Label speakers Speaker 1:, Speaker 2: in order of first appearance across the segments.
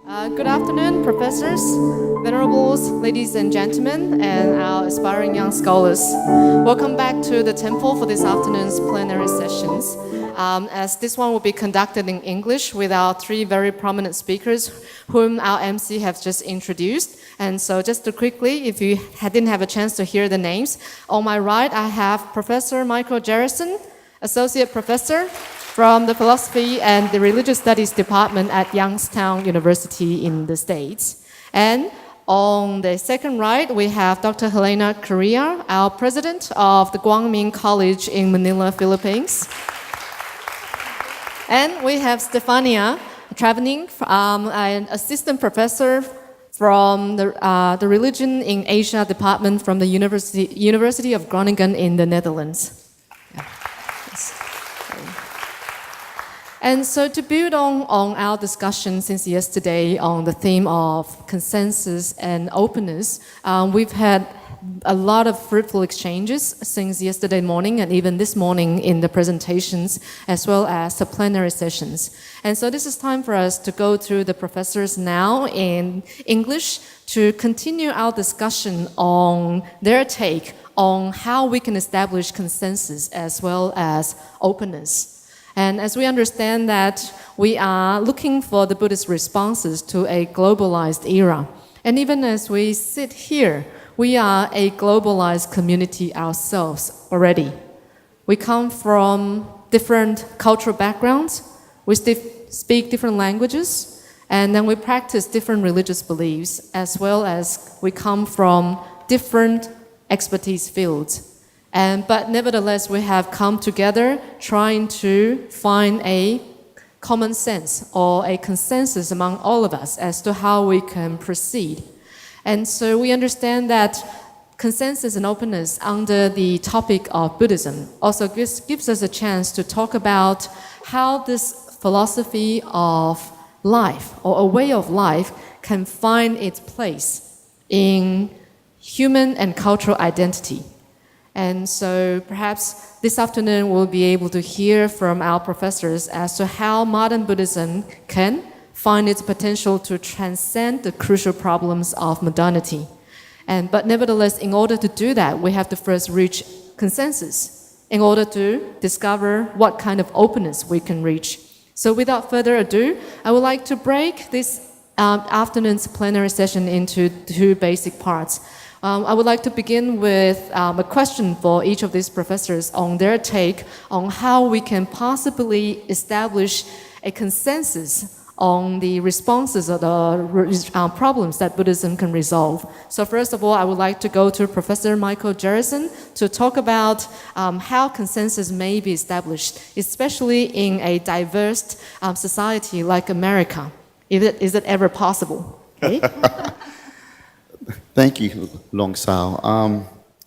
Speaker 1: Good afternoon, professors, venerables, ladies and gentlemen, and our aspiring young scholars. Welcome back to the temple for this afternoon's plenary sessions. As this one will be conducted in English with our three very prominent speakers whom our MC have just introduced. And so just to quickly, if you didn't have a chance to hear the names, on my right I have Professor Michael Jerryson, Associate Professor from the Philosophy and the Religious Studies Department at Youngstown University in the States. And on the second right, we have Dr. Helen Correa, our president of the Guang College in Manila, Philippines. And we have Stefania Travagnin, an assistant professor from the Religion in Asia Department from the University of Groningen in the Netherlands. And so to build on our discussion since yesterday on the theme of consensus and openness, we've had a lot of fruitful exchanges since yesterday morning and even this morning in the presentations as well as the plenary sessions. And so this is time for us to go through the professors now in English to continue our discussion on their take on how we can establish consensus as well as openness. And as we understand that we are looking for the Buddhist responses to a globalized era. And even as we sit here, we are a globalized community ourselves already. We come from different cultural backgrounds, we speak different languages, and then we practice different religious beliefs, as well as we come from different expertise fields. But nevertheless, we have come together trying to find a common sense or a consensus among all of us as to how we can proceed. And so we understand that consensus and openness under the topic of Buddhism also gives us a chance to talk about how this philosophy of life or a way of life can find its place in human and cultural identity. And so perhaps this afternoon we'll be able to hear from our professors as to how modern Buddhism can find its potential to transcend the crucial problems of modernity. But nevertheless, in order to do that, we have to first reach consensus in order to discover what kind of openness we can reach. So without further ado, I would like to break this afternoon's plenary session into two basic parts. I would like to begin with a question for each of these professors on their take on how we can possibly establish a consensus on the responses or the problems that Buddhism can resolve. So first of all, I would like to go to Professor Michael Jerryson to talk about how consensus may be established, especially in a diverse society like America. Is it ever possible? Okay?
Speaker 2: Thank you, Long Sao.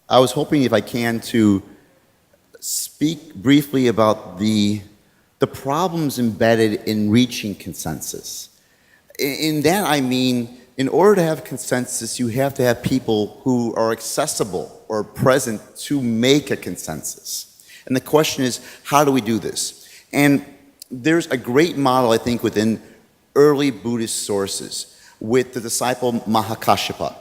Speaker 2: I was hoping, if I can, to speak briefly about the problems embedded in reaching consensus. In that, I mean, in order to have consensus, you have to have people who are accessible or present to make a consensus. And the question is, how do we do this? And there's a great model, I think, within early Buddhist sources with the disciple Mahakāssyapa.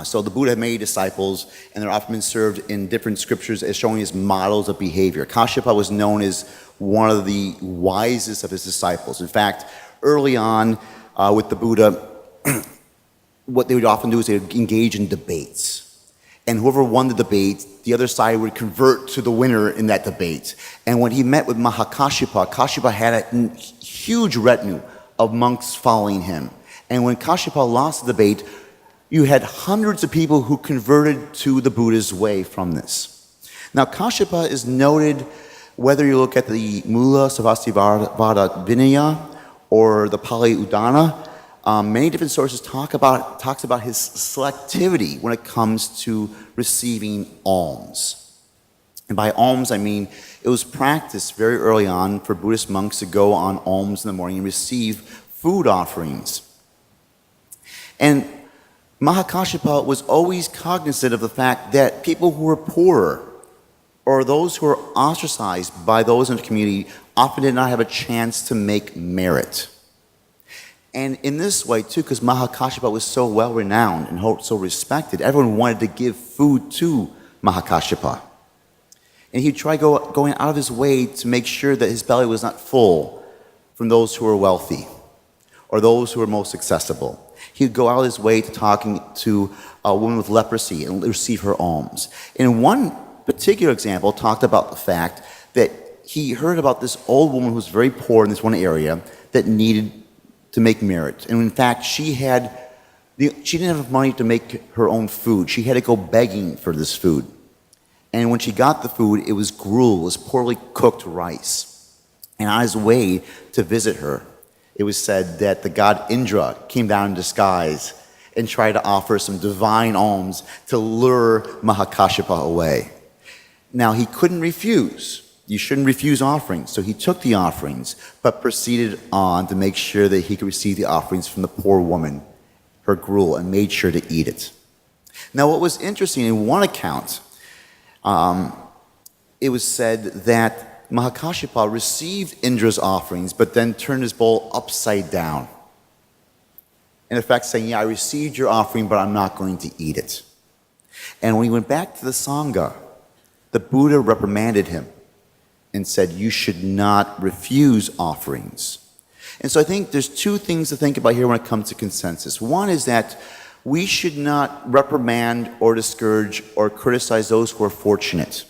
Speaker 2: So the Buddha had many disciples, and they're often been served in different scriptures as showing as models of behavior. Kāssyapa was known as one of the wisest of his disciples. In fact, early on with the Buddha, what they would often do is they would engage in debates. And whoever won the debate, the other side would convert to the winner in that debate. And when he met with Mahakāssyapa, Kāssyapa had a huge retinue of monks following him. And when Kāssyapa lost the debate, you had hundreds of people who converted to the Buddha's way from this. Now, Kāssyapa is noted, whether you look at the Mula Savastivada Vinaya or the Pali Udana, many different sources talks about his selectivity when it comes to receiving alms. And by alms, I mean it was practiced very early on for Buddhist monks to go on alms in the morning and receive food offerings. And Mahakāssyapa was always cognizant of the fact that people who were poorer or those who were ostracized by those in the community often did not have a chance to make merit. And in this way, too, because Mahakashapa was so well-renowned and so respected, everyone wanted to give food to Mahakashapa. And he'd try going out of his way to make sure that his belly was not full from those who were wealthy or those who were most accessible. He'd go out of his way to talking to a woman with leprosy and receive her alms. And one particular example talked about the fact that he heard about this old woman who was very poor in this one area that needed to make merit. And in fact, she didn't have enough money to make her own food. She had to go begging for this food. And when she got the food, it was gruel, it was poorly cooked rice. And on his way to visit her, it was said that the god Indra came down in disguise and tried to offer some divine alms to lure Mahakashapa away. Now, he couldn't refuse. You shouldn't refuse offerings. So he took the offerings, but proceeded on to make sure that he could receive the offerings from the poor woman, her gruel, and made sure to eat it. Now, what was interesting, in one account, it was said that Mahakashapa received Indra's offerings, but then turned his bowl upside down. In effect, saying, yeah, I received your offering, but I'm not going to eat it. And when he went back to the Sangha, the Buddha reprimanded him and said, you should not refuse offerings. And so I think there's two things to think about here when it comes to consensus. One is that we should not reprimand or discourage or criticize those who are fortunate,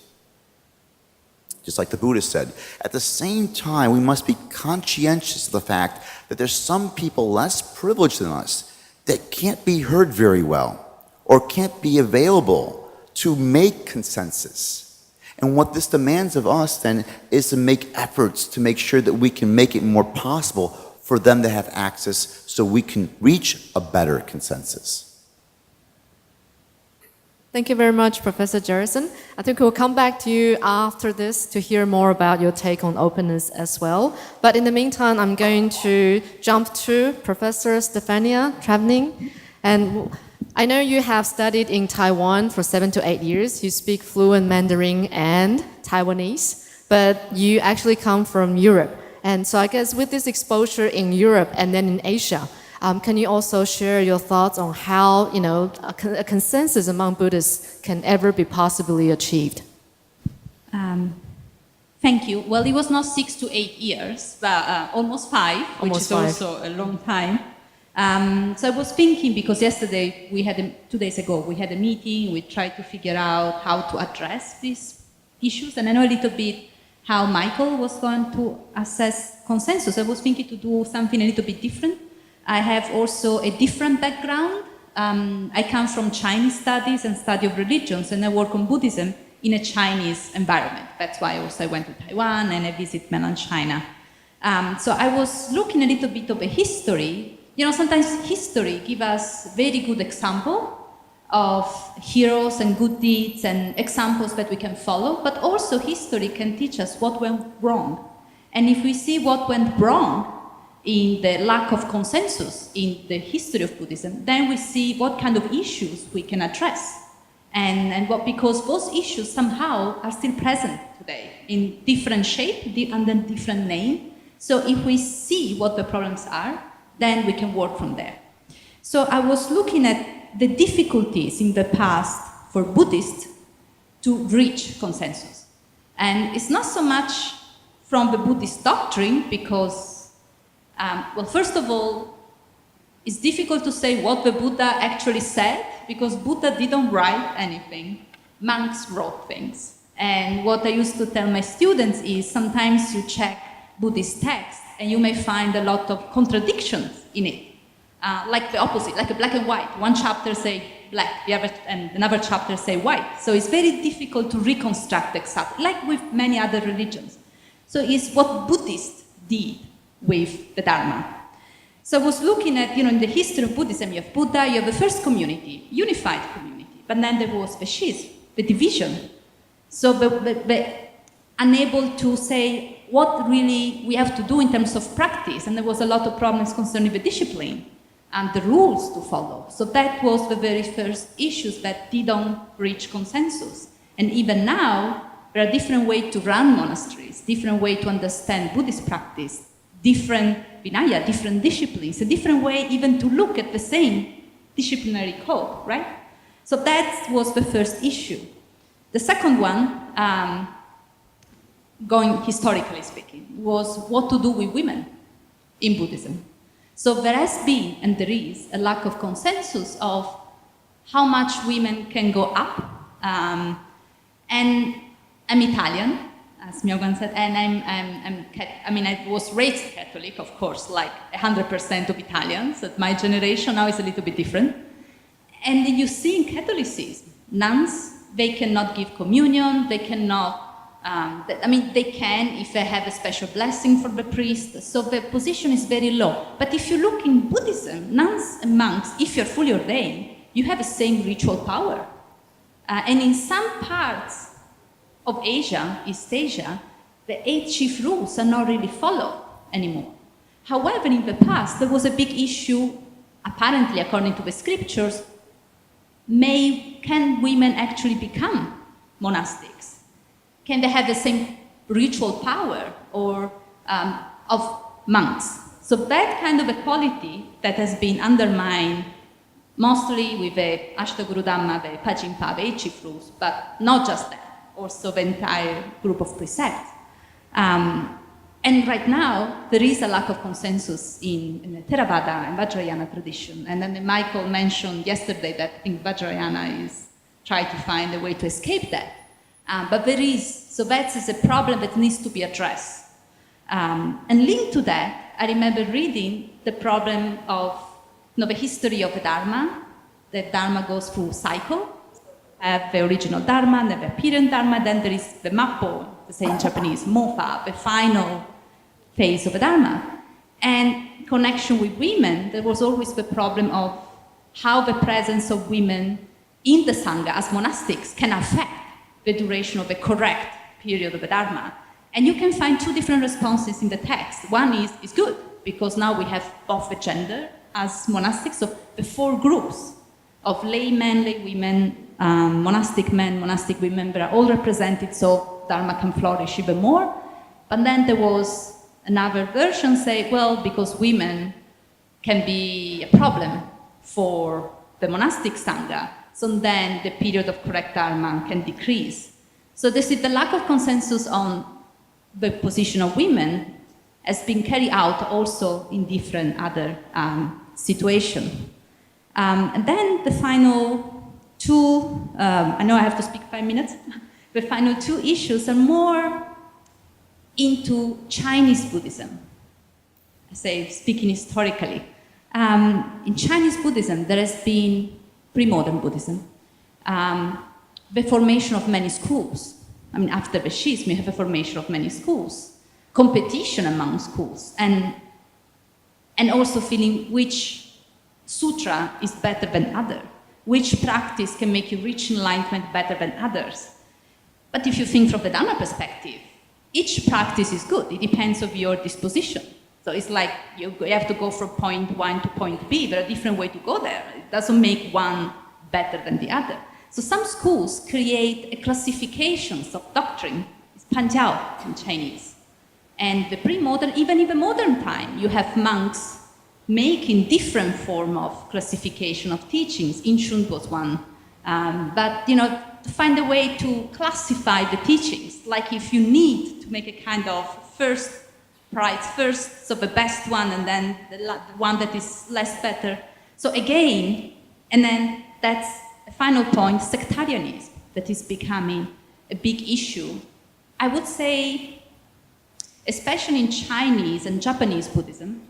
Speaker 2: just like the Buddha said. At the same time, we must be conscientious of the fact that there's some people less privileged than us that can't be heard very well or can't be available to make consensus. And what this demands of us then is to make efforts to make sure that we can make it more possible for them to have access so we can reach a better consensus.
Speaker 1: Thank you very much, Professor Jerryson. I think we'll come back to you after this to hear more about your take on openness as well. But in the meantime, I'm going to jump to Professor Stefania Travagnin. And I know you have studied in Taiwan for 7 to 8 years. You speak fluent Mandarin and Taiwanese, but you actually come from Europe. And so I guess with this exposure in Europe and then in Asia, can you also share your thoughts on how, a consensus among Buddhists can ever be possibly achieved?
Speaker 3: Thank you. Well, it was not 6 to 8 years, but almost 5, which is also a long time. So I was thinking, because yesterday, 2 days ago, we had a meeting, we tried to figure out how to address these issues, and I know a little bit how Michael was going to assess consensus. I was thinking to do something a little bit different. I have also a different background. I come from Chinese studies and study of religions, and I work on Buddhism in a Chinese environment. That's why also I went to Taiwan and I visit mainland China. So I was looking a little bit of a history. Sometimes history gives us very good example of heroes and good deeds and examples that we can follow, but also history can teach us what went wrong. And if we see what went wrong in the lack of consensus in the history of Buddhism, then we see what kind of issues we can address. Because those issues somehow are still present today in different shape, under different name. So if we see what the problems are, then we can work from there. So I was looking at the difficulties in the past for Buddhists to reach consensus. And it's not so much from the Buddhist doctrine, because, first of all, it's difficult to say what the Buddha actually said, because Buddha didn't write anything. Monks wrote things. And what I used to tell my students is sometimes you check Buddhist texts and you may find a lot of contradictions in it. Like the opposite, like a black and white. One chapter say black, and another chapter say white. So it's very difficult to reconstruct exactly, like with many other religions. So it's what Buddhists did with the Dharma. So I was looking at, in the history of Buddhism, you have Buddha, you have the first community, unified community, but then there was the schism, the division. So unable to say what really we have to do in terms of practice, and there was a lot of problems concerning the discipline and the rules to follow. So that was the very first issues that didn't reach consensus. And even now, there are different ways to run monasteries, different ways to understand Buddhist practice, different Vinaya, different disciplines, a different way even to look at the same disciplinary code, right? So that was the first issue. The second one, going historically speaking, was what to do with women in Buddhism. So there has been, and there is, a lack of consensus of how much women can go up. And I'm Italian, as Miao said, and I was raised Catholic, of course, like 100% of Italians. At my generation now is a little bit different. And you see in Catholicism, nuns, they cannot give communion, they cannot, they can if they have a special blessing from the priest, so the position is very low. But if you look in Buddhism, nuns and monks, if you're fully ordained, you have the same ritual power. And in some parts of Asia, East Asia, the 8 chief rules are not really followed anymore. However, in the past, there was a big issue, apparently, according to the scriptures, can women actually become monastics? Can they have the same ritual power or of monks? So that kind of equality that has been undermined mostly with the Ashtaguru Dhamma, the Pajimpa, the 8 chief rules, but not just that, also the entire group of precepts. And right now, there is a lack of consensus in the Theravada and Vajrayana tradition. And then Michael mentioned yesterday that I think Vajrayana is trying to find a way to escape that. But there is, so that is a problem that needs to be addressed. And linked to that, I remember reading the problem of the history of the Dharma. The Dharma goes through cycle. Have the original Dharma, the apparent Dharma, then there is the Mappo, they say in Japanese, Mofa, the final phase of the Dharma. And connection with women, there was always the problem of how the presence of women in the Sangha as monastics can affect the duration of the correct period of the Dharma. And you can find 2 different responses in the text. One is good, because now we have both the gender as monastics, so the 4 groups of laymen, lay women, monastic men, monastic women, they are all represented, so Dharma can flourish even more. But then there was another version say, well, because women can be a problem for the monastic Sangha, so then the period of correct Dharma can decrease. So this is the lack of consensus on the position of women has been carried out also in different other situations. And then the final 2, I know I have to speak 5 minutes, the final 2 issues are more into Chinese Buddhism, I say speaking historically. In Chinese Buddhism, there has been pre-modern Buddhism, the formation of many schools. After the schism, you have a formation of many schools, competition among schools, and also feeling which sutra is better than other, which practice can make you reach enlightenment better than others. But if you think from the Dharma perspective, each practice is good. It depends on your disposition. So it's like you have to go from point 1 to point B. There are different ways to go there. It doesn't make one better than the other. So some schools create a classifications of doctrine. It's Panjiao in Chinese. And the pre-modern, even in the modern time, you have monks making different form of classification of teachings. Inshun was one. But, to find a way to classify the teachings, like if you need to make a kind of first, so the best one, and then the one that is less better. So again, and then that's a final point, sectarianism, that is becoming a big issue. I would say, especially in Chinese and Japanese Buddhism,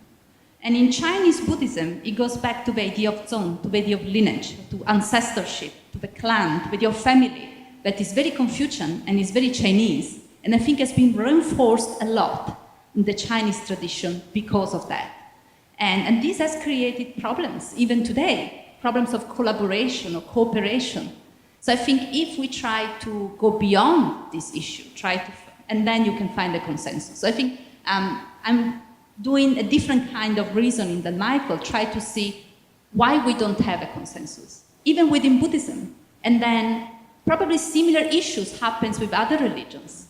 Speaker 3: and in Chinese Buddhism, it goes back to the idea of zong, to the idea of lineage, to ancestorship, to the clan, to the idea of family, that is very Confucian and is very Chinese, and I think has been reinforced a lot in the Chinese tradition because of that. And this has created problems, even today, problems of collaboration or cooperation. So I think if we try to go beyond this issue, and then you can find a consensus. So I think I'm doing a different kind of reasoning than Michael, try to see why we don't have a consensus, even within Buddhism. And then probably similar issues happens with other religions.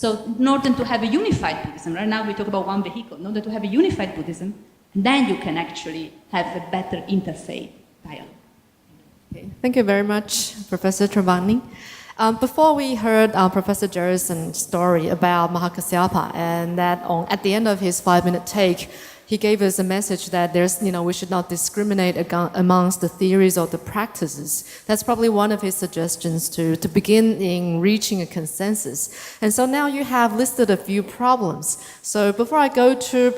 Speaker 3: So in order to have a unified Buddhism, right now we talk about one vehicle, in order to have a unified Buddhism, then you can actually have a better interfaith dialogue.
Speaker 1: Okay. Thank you very much, Professor Travagnin. Before we heard Professor Jerryson's story about Mahakasyapa, and that at the end of his 5-minute take, he gave us a message that we should not discriminate amongst the theories or the practices. That's probably one of his suggestions to begin in reaching a consensus. And so now you have listed a few problems. So before I go to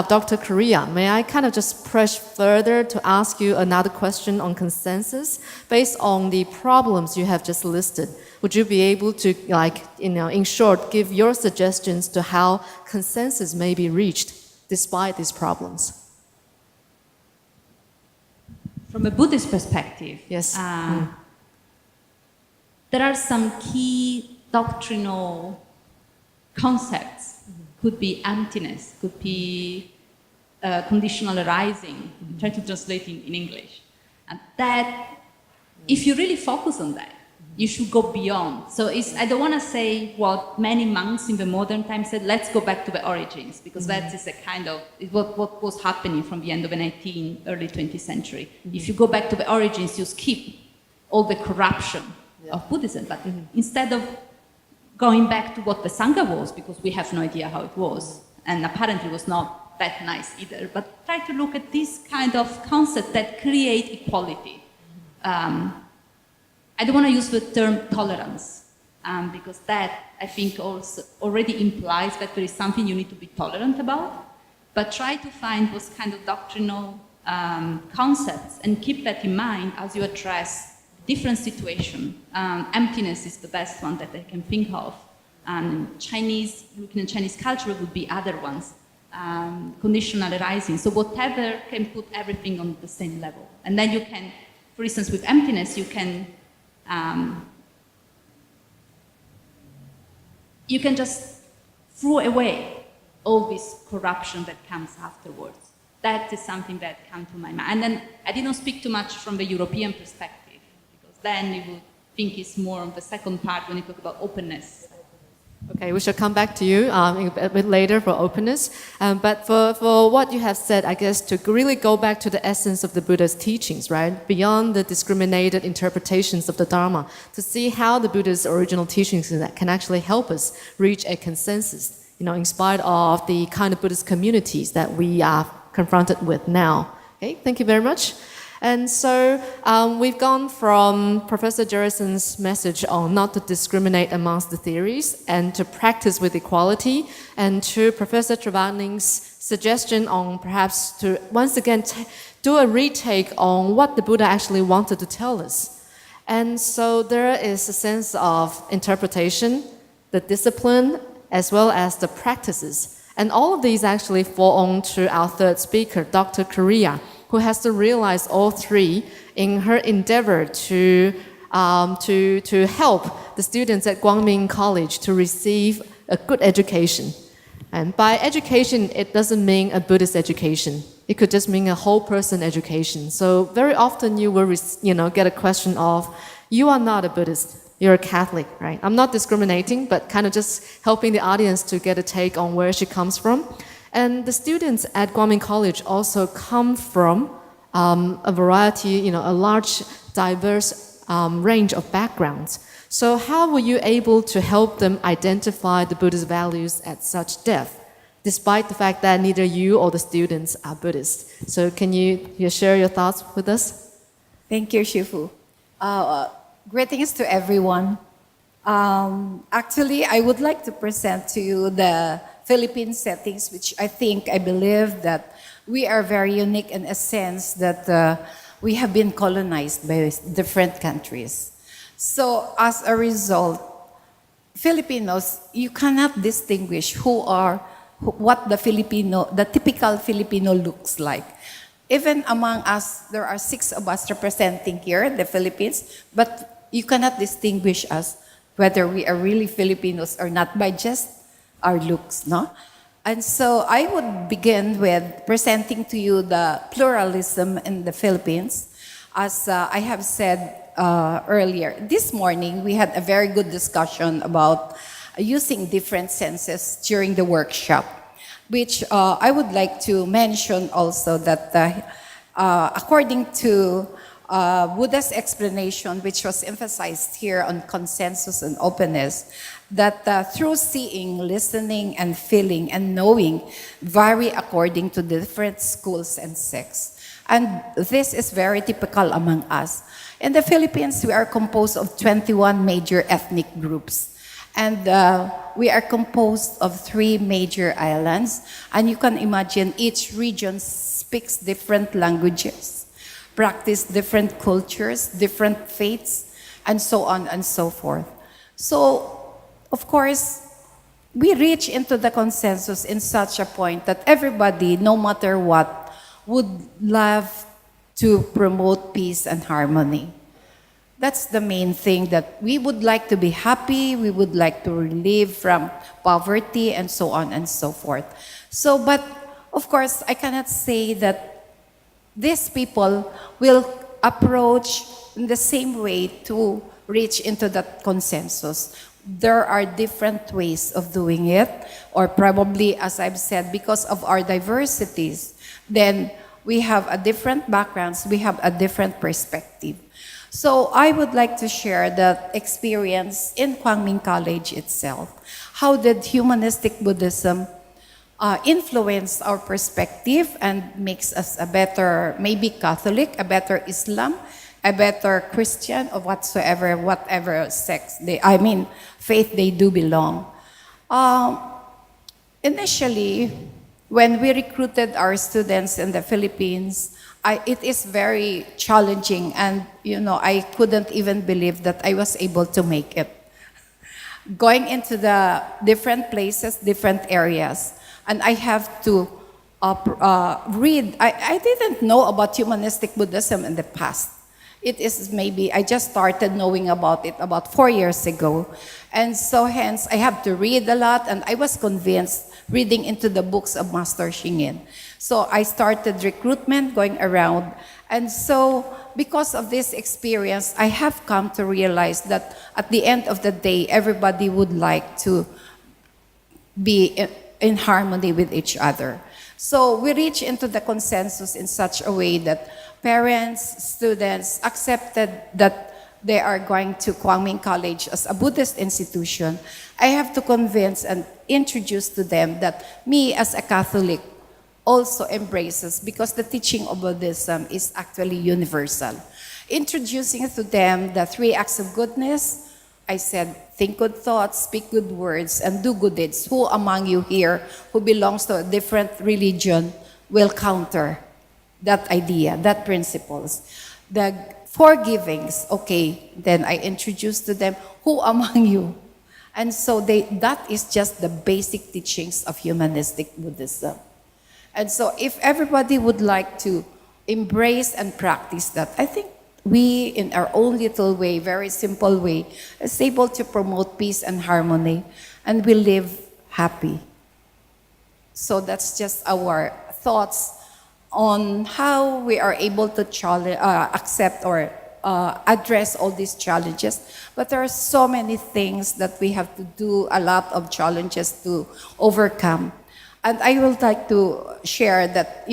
Speaker 1: Dr. Correa, may I kind of just press further to ask you another question on consensus based on the problems you have just listed? Would you be able to, in short, give your suggestions to how consensus may be reached despite these problems?
Speaker 3: From a Buddhist perspective,
Speaker 1: yes,
Speaker 3: there are some key doctrinal concepts. Could be emptiness, could be conditional arising. Try to translate in English. And that, if you really focus on that, you should go beyond. So I don't want to say what many monks in the modern time said, let's go back to the origins, because that is a kind of what was happening from the end of the 19th, early 20th century. If you go back to the origins, you skip all the corruption of Buddhism. But instead of going back to what the Sangha was, because we have no idea how it was, and apparently it was not that nice either, but try to look at this kind of concept that create equality. I don't want to use the term tolerance, because that, I think, also already implies that there is something you need to be tolerant about, but try to find those kind of doctrinal concepts and keep that in mind as you address different situations. Emptiness is the best one that I can think of. Looking at Chinese culture would be other ones. Conditional arising. So whatever can put everything on the same level. And then you can, for instance, with emptiness, you can just throw away all this corruption that comes afterwards. That is something that comes to my mind. And then I didn't speak too much from the European perspective, because then you would think it's more on the second part when you talk about openness.
Speaker 1: Okay, we shall come back to you a bit later for openness. But for what you have said, I guess to really go back to the essence of the Buddha's teachings, right? Beyond the discriminated interpretations of the Dharma, to see how the Buddha's original teachings can actually help us reach a consensus, in spite of the kind of Buddhist communities that we are confronted with now. Okay, thank you very much. And so we've gone from Professor Jerryson's message on not to discriminate amongst the theories and to practice with equality, and to Professor Travagnin's suggestion on perhaps to once again do a retake on what the Buddha actually wanted to tell us. And so there is a sense of interpretation, the discipline, as well as the practices. And all of these actually fall on to our third speaker, Dr. Correa, who has to realize all three in her endeavor to help the students at Guang College to receive a good education. And by education, it doesn't mean a Buddhist education. It could just mean a whole person education. So very often you will, get a question of, you are not a Buddhist, you're a Catholic, right? I'm not discriminating, but kind of just helping the audience to get a take on where she comes from. And the students at Guang College also come from a variety, a large, diverse range of backgrounds. So how were you able to help them identify the Buddhist values at such depth, despite the fact that neither you or the students are Buddhist? So can you share your thoughts with us?
Speaker 4: Thank you, Shifu. Greetings to everyone. Actually, I would like to present to you the Philippine settings, which I believe that we are very unique in a sense that we have been colonized by different countries. So as a result, Filipinos, you cannot distinguish what the typical Filipino looks like. Even among us, there are 6 of us representing here, the Philippines, but you cannot distinguish us whether we are really Filipinos or not by just our looks, no? And so I would begin with presenting to you the pluralism in the Philippines. As I have said earlier, this morning we had a very good discussion about using different senses during the workshop, which I would like to mention also that according to Buddha's explanation, which was emphasized here on consensus and openness, that through seeing, listening, and feeling and knowing vary according to different schools and sects. And this is very typical among us. In the Philippines, we are composed of 21 major ethnic groups. And we are composed of 3 major islands. And you can imagine each region speaks different languages, practice different cultures, different faiths, and so on and so forth. So, of course, we reach into the consensus in such a point that everybody, no matter what, would love to promote peace and harmony. That's the main thing, that we would like to be happy, we would like to relieve from poverty, and so on and so forth. So, but of course, I cannot say that these people will approach in the same way to reach into that consensus. There are different ways of doing it, or probably, as I've said, because of our diversities, then we have a different backgrounds, we have a different perspective. So I would like to share that experience in Guang College itself. How did humanistic Buddhism influence our perspective and makes us a better, maybe Catholic, a better Islam, a better Christian, or whatsoever, whatever faith they do belong. Initially, when we recruited our students in the Philippines, it is very challenging, and I couldn't even believe that I was able to make it. Going into the different places, different areas, and I have to read. I didn't know about humanistic Buddhism in the past. It is maybe, I just started knowing about it about 4 years ago. And so hence, I have to read a lot, and I was convinced reading into the books of Master Xing Yin. So I started recruitment, going around. And so because of this experience, I have come to realize that at the end of the day, everybody would like to be in harmony with each other. So we reach into the consensus in such a way that parents, students accepted that they are going to Guang College as a Buddhist institution. I have to convince and introduce to them that me as a Catholic also embraces, because the teaching of Buddhism is actually universal. Introducing to them the 3 acts of goodness, I said, think good thoughts, speak good words, and do good deeds. Who among you here who belongs to a different religion will counter that idea, that principles? The 4 givings, okay, then I introduced to them, who among you? And so that is just the basic teachings of humanistic Buddhism. And so if everybody would like to embrace and practice that, I think we, in our own little way, very simple way, is able to promote peace and harmony, and we live happy. So that's just our thoughts on how we are able to accept or address all these challenges. But there are so many things that we have to do, a lot of challenges to overcome. And I would like to share that,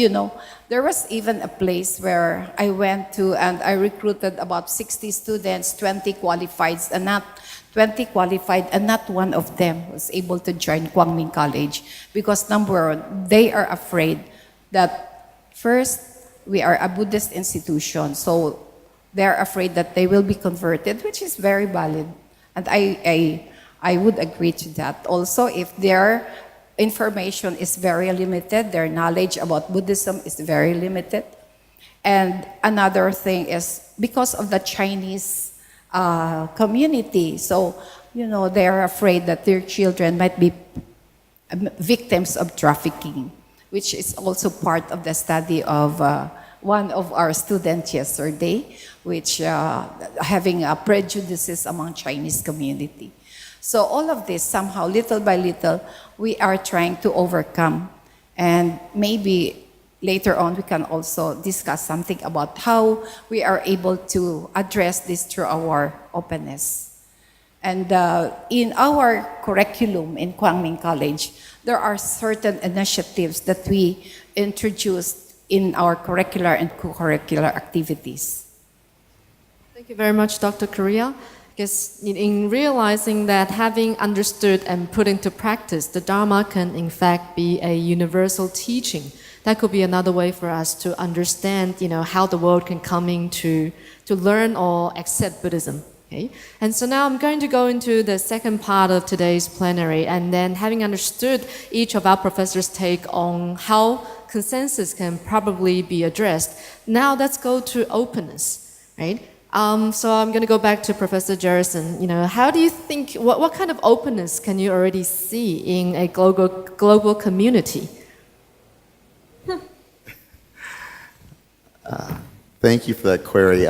Speaker 4: there was even a place where I went to and I recruited about 60 students, 20 qualified, and not one of them was able to join Guang College, because number one, they are afraid that first, we are a Buddhist institution, so they're afraid that they will be converted, which is very valid. And I would agree to that. Also, if their information is very limited, their knowledge about Buddhism is very limited. And another thing is because of the Chinese community. So, they're afraid that their children might be victims of trafficking, which is also part of the study of one of our students yesterday, which having prejudices among Chinese community. So all of this, somehow, little by little, we are trying to overcome. And maybe later on, we can also discuss something about how we are able to address this through our openness. And in our curriculum in Guang College, there are certain initiatives that we introduced in our curricular and co-curricular activities.
Speaker 1: Thank you very much, Dr. Correa. Because in realizing that having understood and put into practice, the Dharma can in fact be a universal teaching. That could be another way for us to understand, how the world can come in to learn or accept Buddhism. Okay? And so now I'm going to go into the second part of today's plenary, and then having understood each of our professors' take on how consensus can probably be addressed, now let's go to openness, right? So I'm going to go back to Professor Jerryson. How do you think, what kind of openness can you already see in a global community?
Speaker 2: Thank you for that query.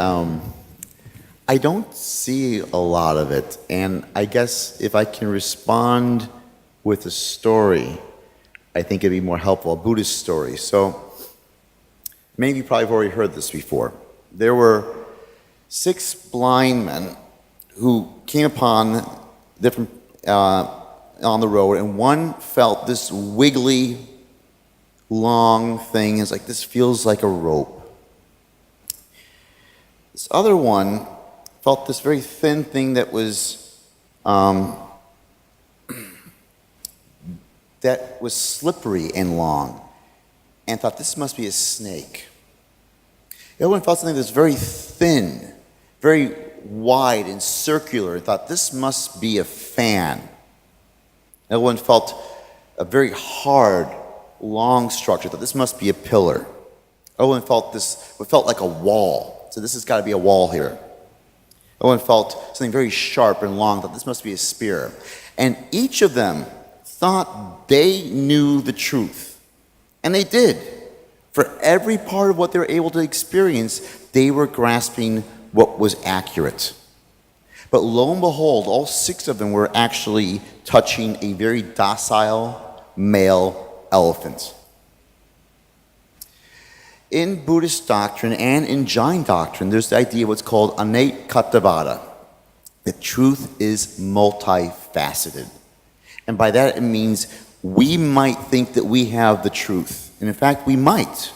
Speaker 2: I don't see a lot of it, and I guess if I can respond with a story, I think it'd be more helpful, a Buddhist story. So many of you probably have already heard this before. There were 6 blind men who came upon different on the road, and one felt this wiggly, long thing. It's like, this feels like a rope. This other one felt this very thin thing that was slippery and long, and thought this must be a snake. The other one felt something that's very thin, very wide and circular, and thought this must be a fan. The other one felt a very hard, long structure, thought this must be a pillar. The other one felt what felt like a wall, so this has got to be a wall here. The other one felt something very sharp and long, thought this must be a spear. And each of them thought they knew the truth, and they did. For every part of what they were able to experience, they were grasping what was accurate. But lo and behold, all 6 of them were actually touching a very docile male elephant. In Buddhist doctrine and in Jain doctrine, there's the idea of what's called anaikatavada. The truth is multifaceted. And by that it means we might think that we have the truth. And in fact, we might.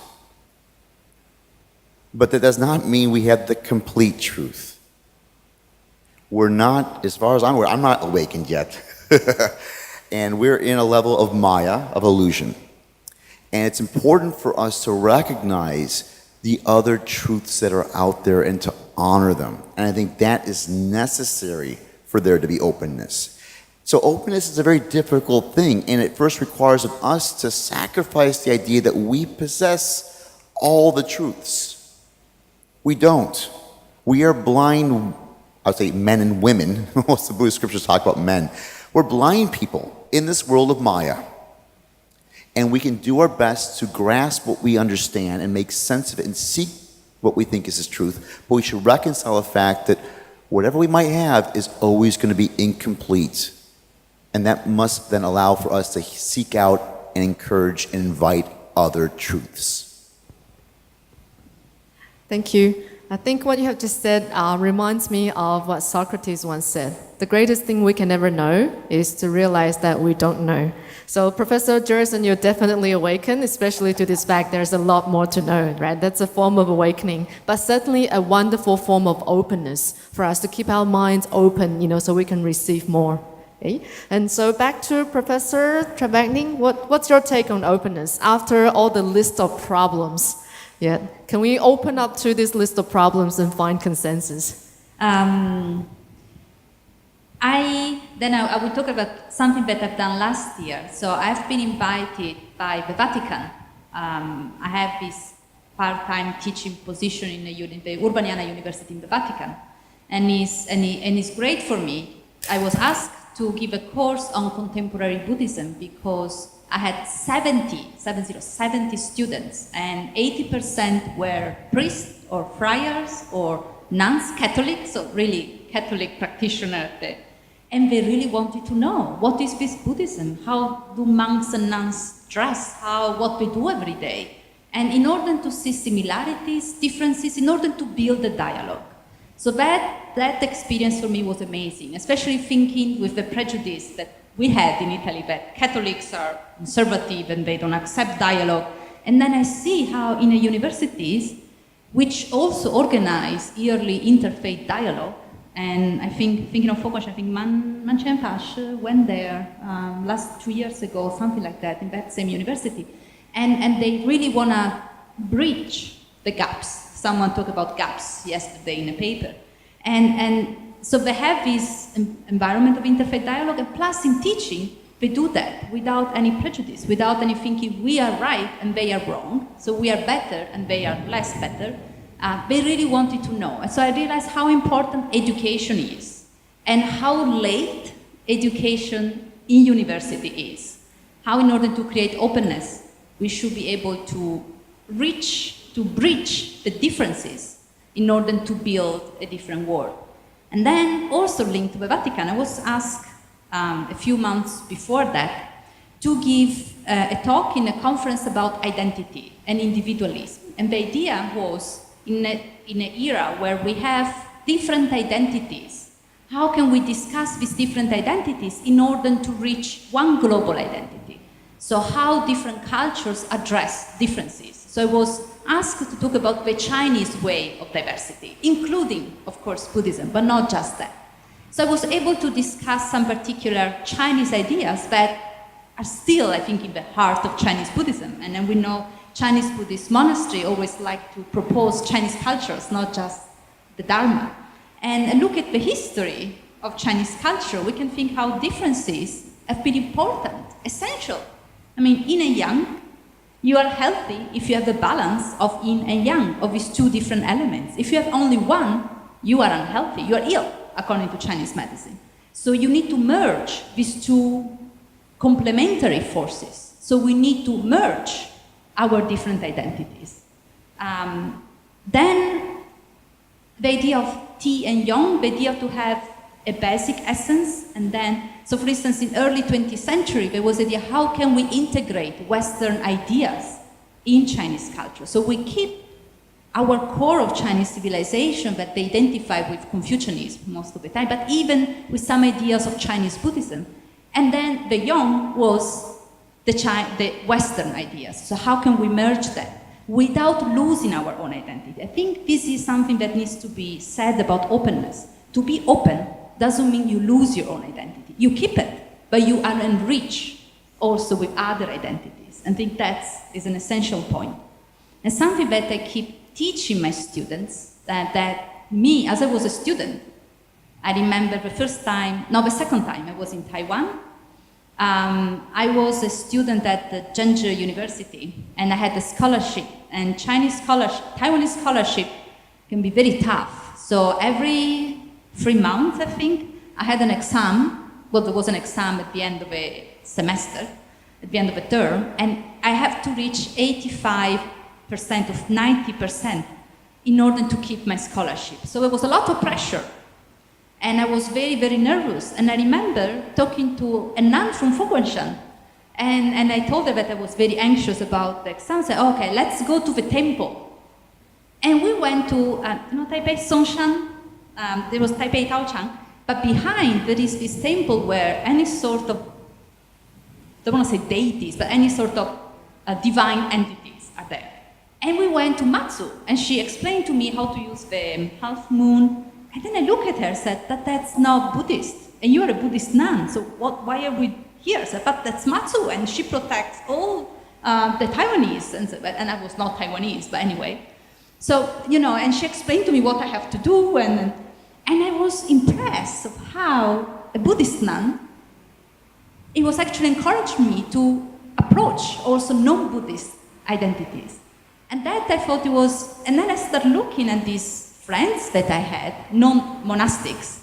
Speaker 2: But that does not mean we have the complete truth. We're not, as far as I'm aware, I'm not awakened yet. And we're in a level of Maya, of illusion. And it's important for us to recognize the other truths that are out there and to honor them. And I think that is necessary for there to be openness. So openness is a very difficult thing, and it first requires of us to sacrifice the idea that we possess all the truths. We don't. We are blind, I would say men and women. Most of the Buddhist scriptures talk about men. We're blind people in this world of Maya. And we can do our best to grasp what we understand and make sense of it and seek what we think is His truth. But we should reconcile the fact that whatever we might have is always going to be incomplete. And that must then allow for us to seek out and encourage and invite other truths.
Speaker 1: Thank you. I think what you have just said reminds me of what Socrates once said. The greatest thing we can ever know is to realize that we don't know. So Professor Jerryson, you're definitely awakened, especially to this fact there's a lot more to know, right? That's a form of awakening, but certainly a wonderful form of openness for us to keep our minds open, so we can receive more. Okay? And so back to Professor Travagnin, what's your take on openness after all the list of problems? Yeah. Can we open up to this list of problems and find consensus?
Speaker 3: I will talk about something that I've done last year. So I've been invited by the Vatican. I have this part-time teaching position in the Urbaniana University in the Vatican. And it's great for me. I was asked to give a course on contemporary Buddhism because I had 70 students, and 80% were priests or friars or nuns, Catholics, so really Catholic practitioners. And they really wanted to know, what is this Buddhism? How do monks and nuns dress? What they do every day? And in order to see similarities, differences, in order to build a dialogue. So that experience for me was amazing, especially thinking with the prejudice that we had in Italy that Catholics are conservative and they don't accept dialogue. And then I see how in the universities, which also organize yearly interfaith dialogue, and I think, thinking of Foguash, I think Manchen Pash went there last 2 years ago, something like that, in that same university. And they really want to bridge the gaps. Someone talked about gaps yesterday in a paper. And so they have this environment of interfaith dialogue, and plus in teaching, they do that without any prejudice, without any thinking we are right and they are wrong, so we are better and they are less better. They really wanted to know. And so I realized how important education is and how late education in university is. How in order to create openness, we should be able to bridge the differences in order to build a different world. And then also linked to the Vatican, I was asked a few months before that to give a talk in a conference about identity and individualism. And the idea was, in an era where we have different identities, how can we discuss these different identities in order to reach one global identity? So how different cultures address differences. So I was asked to talk about the Chinese way of diversity, including, of course, Buddhism, but not just that. So I was able to discuss some particular Chinese ideas that are still, I think, in the heart of Chinese Buddhism. And then we know Chinese Buddhist monastery always like to propose Chinese cultures, not just the Dharma. And look at the history of Chinese culture, we can think how differences have been important, essential. I mean, yin and yang, you are healthy if you have the balance of yin and yang, of these two different elements. If you have only one, you are unhealthy, you are ill, according to Chinese medicine. So you need to merge these two complementary forces. So we need to merge our different identities. Then the idea of Ti and Yang, the idea to have a basic essence, and then, so for instance, in early 20th century, there was the idea, how can we integrate Western ideas in Chinese culture? So we keep our core of Chinese civilization that they identify with Confucianism most of the time, but even with some ideas of Chinese Buddhism. And then the Yang was the Western ideas. So how can we merge that without losing our own identity? I think this is something that needs to be said about openness. To be open doesn't mean you lose your own identity. You keep it, but you are enriched also with other identities. I think that is an essential point. And something that I keep teaching my students, that me, as I was a student, I remember the second time I was in Taiwan. I was a student at the Zhengzhou University, and I had a scholarship, and Taiwanese scholarship can be very tough. So every 3 months, I think, I had an exam. Well, there was an exam at the end of a semester, at the end of a term, and I have to reach 85% of 90% in order to keep my scholarship. So there was a lot of pressure. And I was very, very nervous. And I remember talking to a nun from Foguanshan. And I told her that I was very anxious about the exam. I said, okay, let's go to the temple. And we went to, Taipei Songshan. There was Taipei Taochang. But behind, there is this temple where any sort of, I don't want to say deities, but any sort of divine entities are there. And we went to Matsu. And she explained to me how to use the half moon. And then I looked at her and said, that's not Buddhist. And you are a Buddhist nun, so why are we here? I said, but that's Matsu, and she protects all the Taiwanese. And I was not Taiwanese, but anyway. So, and she explained to me what I have to do, and I was impressed of how a Buddhist nun, it was actually encouraging me to approach also non-Buddhist identities. And that I thought it was, and then I started looking at these friends that I had, non-monastics,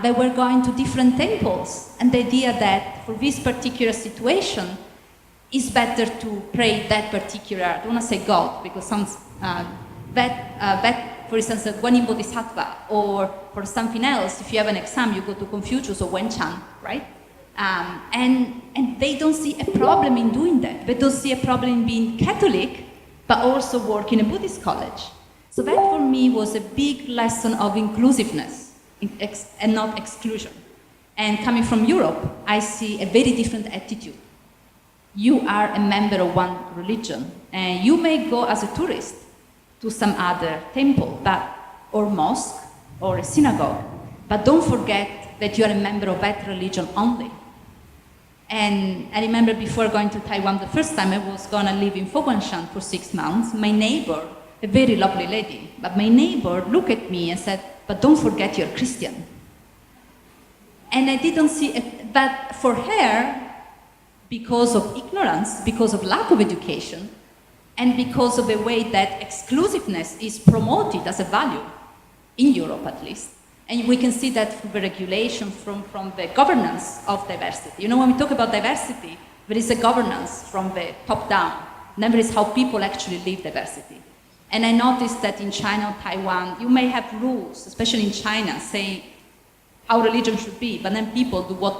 Speaker 3: they were going to different temples, and the idea that for this particular situation, it's better to pray that particular, I don't want to say God, because some, for instance, Guanyin Bodhisattva, or for something else, if you have an exam, you go to Confucius or Wenchan, right? And they don't see a problem in doing that. They don't see a problem in being Catholic, but also work in a Buddhist college. So that for me was a big lesson of inclusiveness and not exclusion. And coming from Europe, I see a very different attitude. You are a member of one religion, and you may go as a tourist to some other temple, or mosque, or a synagogue, but don't forget that you are a member of that religion only. And I remember before going to Taiwan the first time, I was gonna live in Foguanshan for 6 months. My neighbor, a very lovely lady, but my neighbor looked at me and said, "But don't forget you're Christian." And I didn't see it, but for her, because of ignorance, because of lack of education, and because of the way that exclusiveness is promoted as a value, in Europe at least. And we can see that from the regulation, from the governance of diversity. You know, when we talk about diversity, there is a governance from the top down. Number is how people actually live diversity. And I noticed that in China or Taiwan, you may have rules, especially in China, saying how religion should be, but then people do what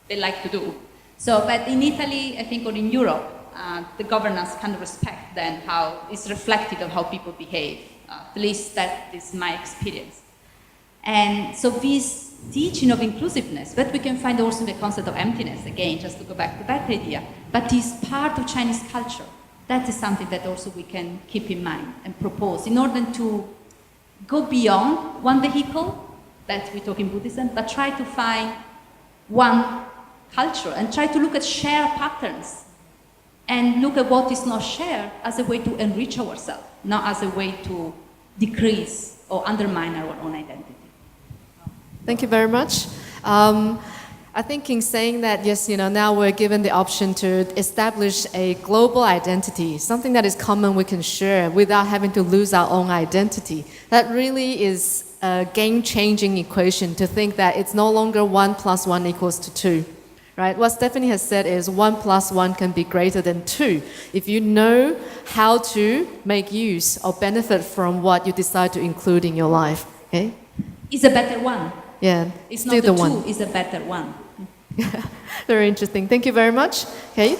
Speaker 3: they like to do. So, but in Italy, I think, or in Europe, the governance kind of respect then how it's reflected of how people behave. At least that is my experience. And so this teaching of inclusiveness, that we can find also in the concept of emptiness, again, just to go back to that idea, but is part of Chinese culture. That is something that also we can keep in mind and propose in order to go beyond one vehicle that we talk in Buddhism, but try to find one culture and try to look at shared patterns and look at what is not shared as a way to enrich ourselves, not as a way to decrease or undermine our own identity.
Speaker 1: Thank you very much. I think in saying that, yes, now we're given the option to establish a global identity, something that is common we can share without having to lose our own identity. That really is a game-changing equation to think that it's no longer 1 + 1 = 2. Right? What Stefania has said is 1 + 1 can be greater than 2 if you know how to make use or benefit from what you decide to include in your life. Okay?
Speaker 3: It's a better one.
Speaker 1: Yeah,
Speaker 3: It's
Speaker 1: still
Speaker 3: not
Speaker 1: the
Speaker 3: the
Speaker 1: one.
Speaker 3: 2, it's a better one.
Speaker 1: Very interesting. Thank you very much. Okay.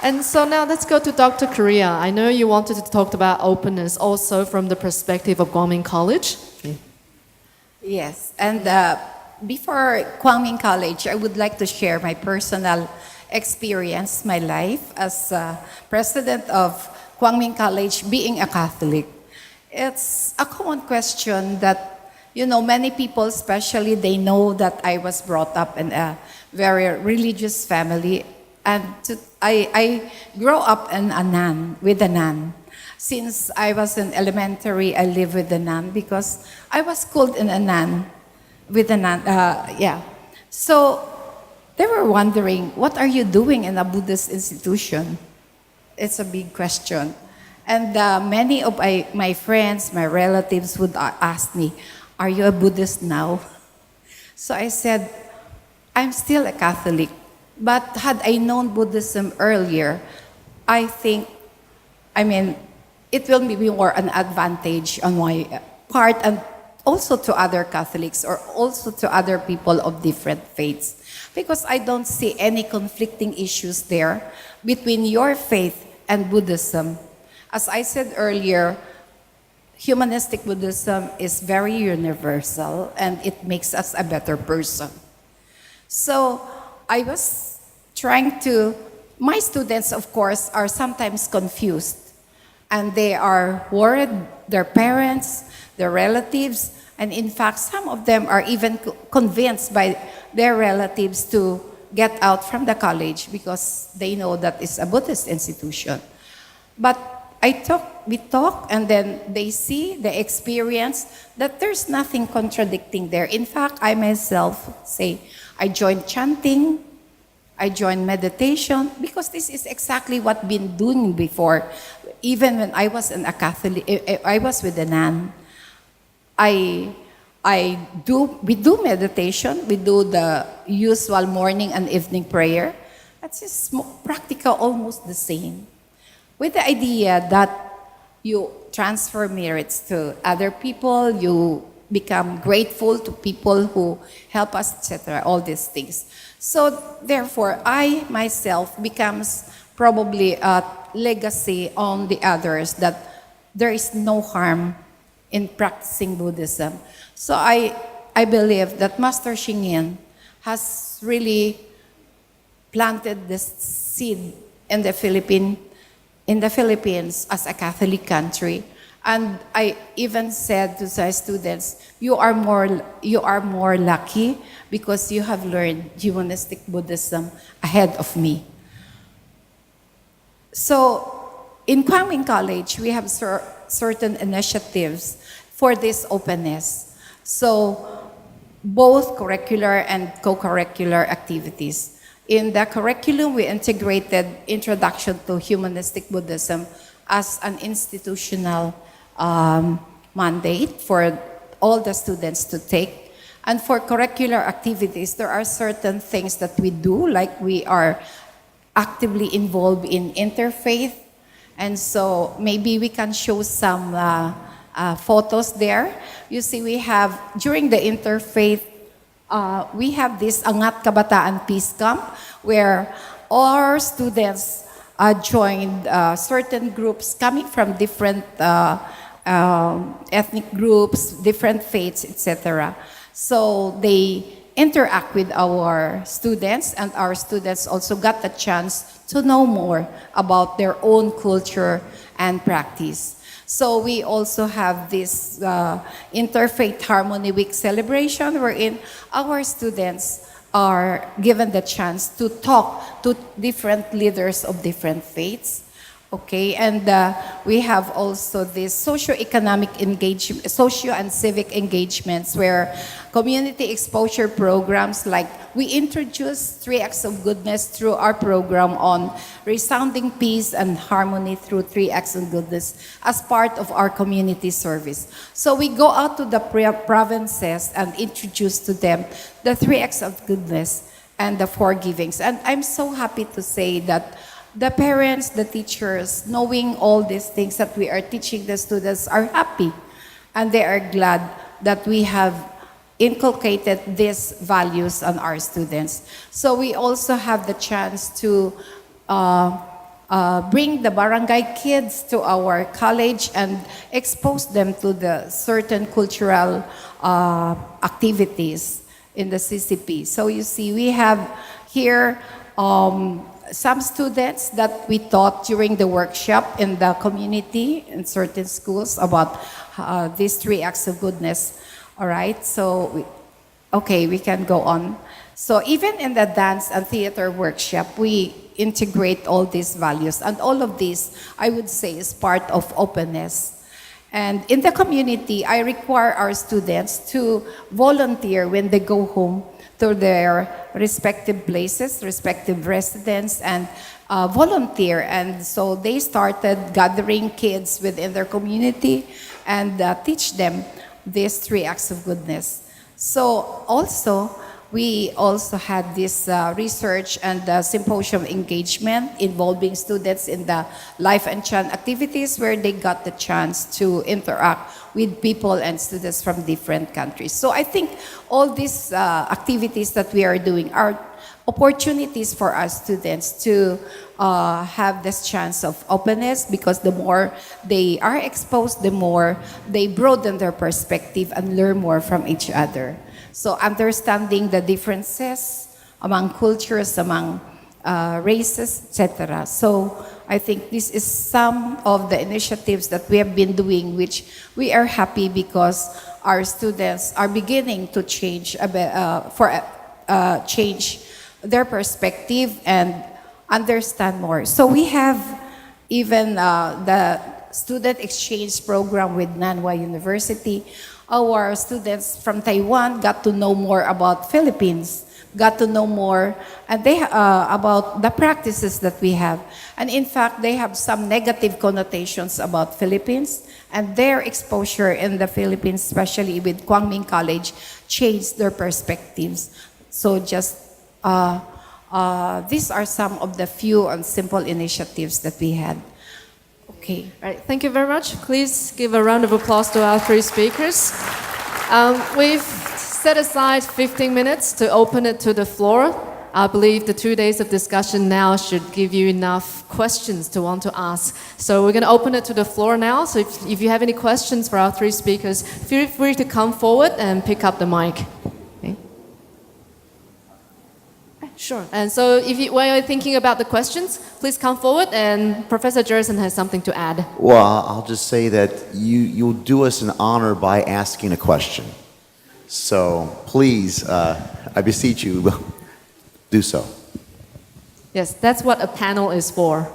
Speaker 1: And so now let's go to Dr. Correa. I know you wanted to talk about openness also from the perspective of Guang College. Okay.
Speaker 4: Yes, and before Guang College, I would like to share my personal experience, my life as president of Guang College, being a Catholic. It's a common question that, many people, especially, they know that I was brought up in a very religious family. And I grew up with a nun. Since I was in elementary, I lived with a nun because I was schooled in a nun, with a nun, So they were wondering, what are you doing in a Buddhist institution? It's a big question. And many of my friends, my relatives would ask me, are you a Buddhist now? So I said, I'm still a Catholic. But had I known Buddhism earlier, I think, it will be more an advantage on my part and also to other Catholics or also to other people of different faiths. Because I don't see any conflicting issues there between your faith and Buddhism. As I said earlier, Humanistic Buddhism is very universal and it makes us a better person. So I was my students, of course, are sometimes confused and they are worried, their parents, their relatives, and in fact, some of them are even convinced by their relatives to get out from the college because they know that it's a Buddhist institution. But we talk, and then they they experience that there's nothing contradicting there. In fact, I myself say, I joined chanting, I joined meditation, because this is exactly what I've been doing before. Even when I was a Catholic, I was with a nun. We do meditation, we do the usual morning and evening prayer. That's just practical, almost the same. With the idea that you transfer merits to other people, you become grateful to people who help us, etc., all these things. So therefore, I myself becomes probably legacy on the others, that there is no harm in practicing Buddhism. So I believe that Master Xing Yin has really planted this seed in the Philippines as a Catholic country. And I even said to my students, you are more lucky because you have learned Humanistic Buddhism ahead of me. So in Guang College, we have certain initiatives for this openness. So both curricular and co-curricular activities. In the curriculum, we integrated Introduction to Humanistic Buddhism as an institutional mandate for all the students to take. And for curricular activities, there are certain things that we do, like we are actively involved in Interfaith. And so maybe we can show some photos there. You see, we have, during the Interfaith, we have this Angat Kabataan Peace Camp, where our students joined certain groups coming from different ethnic groups, different faiths, etc. So they interact with our students, and our students also got the chance to know more about their own culture and practice. So we also have this Interfaith Harmony Week celebration, wherein our students are given the chance to talk to different leaders of different faiths. Okay, and we have also this socio-economic engagement, socio and civic engagements, where community exposure programs, like we introduced 3 acts of goodness through our program on resounding peace and harmony through 3 acts of goodness as part of our community service. So we go out to the provinces and introduce to them the 3 acts of goodness and the 4 givings. And I'm so happy to say that the parents, the teachers, knowing all these things that we are teaching the students, are happy, and they are glad that we have inculcated these values on our students. So we also have the chance to bring the barangay kids to our college and expose them to the certain cultural activities in the CCP. So you see, we have here some students that we taught during the workshop in the community in certain schools about these 3 acts of goodness. All right, so we can go on. So even in the dance and theater workshop, we integrate all these values, and all of this, I would say, is part of openness. And in the community, I require our students to volunteer when they go home to their respective places, respective residence, and volunteer. And so they started gathering kids within their community and teach them these 3 acts of goodness. So also, we also had this research and symposium engagement involving students in the Life and Chant activities, where they got the chance to interact with people and students from different countries. So I think all these activities that we are doing are opportunities for our students to have this chance of openness, because the more they are exposed, the more they broaden their perspective and learn more from each other. So understanding the differences among cultures, among races, etc. So I think this is some of the initiatives that we have been doing, which we are happy because our students are beginning to change change their perspective and understand more. So we have even the student exchange program with Nanhua University. Our students from Taiwan got to know more about Philippines, got to know more and about the practices that we have. And in fact, they have some negative connotations about Philippines, and their exposure in the Philippines, especially with Guang College, changed their perspectives. So just these are some of the few and simple initiatives that we had. Okay.
Speaker 1: Right, thank you very much. Please give a round of applause to our 3 speakers. We've set aside 15 minutes to open it to the floor. I believe the 2 days of discussion now should give you enough questions to want to ask. So we're going to open it to the floor now. So if you have any questions for our three speakers, feel free to come forward and pick up the mic. Okay. Sure. And so when you're thinking about the questions, please come forward, and Professor Jerryson has something to add.
Speaker 2: Well, I'll just say that you'll do us an honor by asking a question. So please, I beseech you, do so.
Speaker 1: Yes, that's what a panel is for.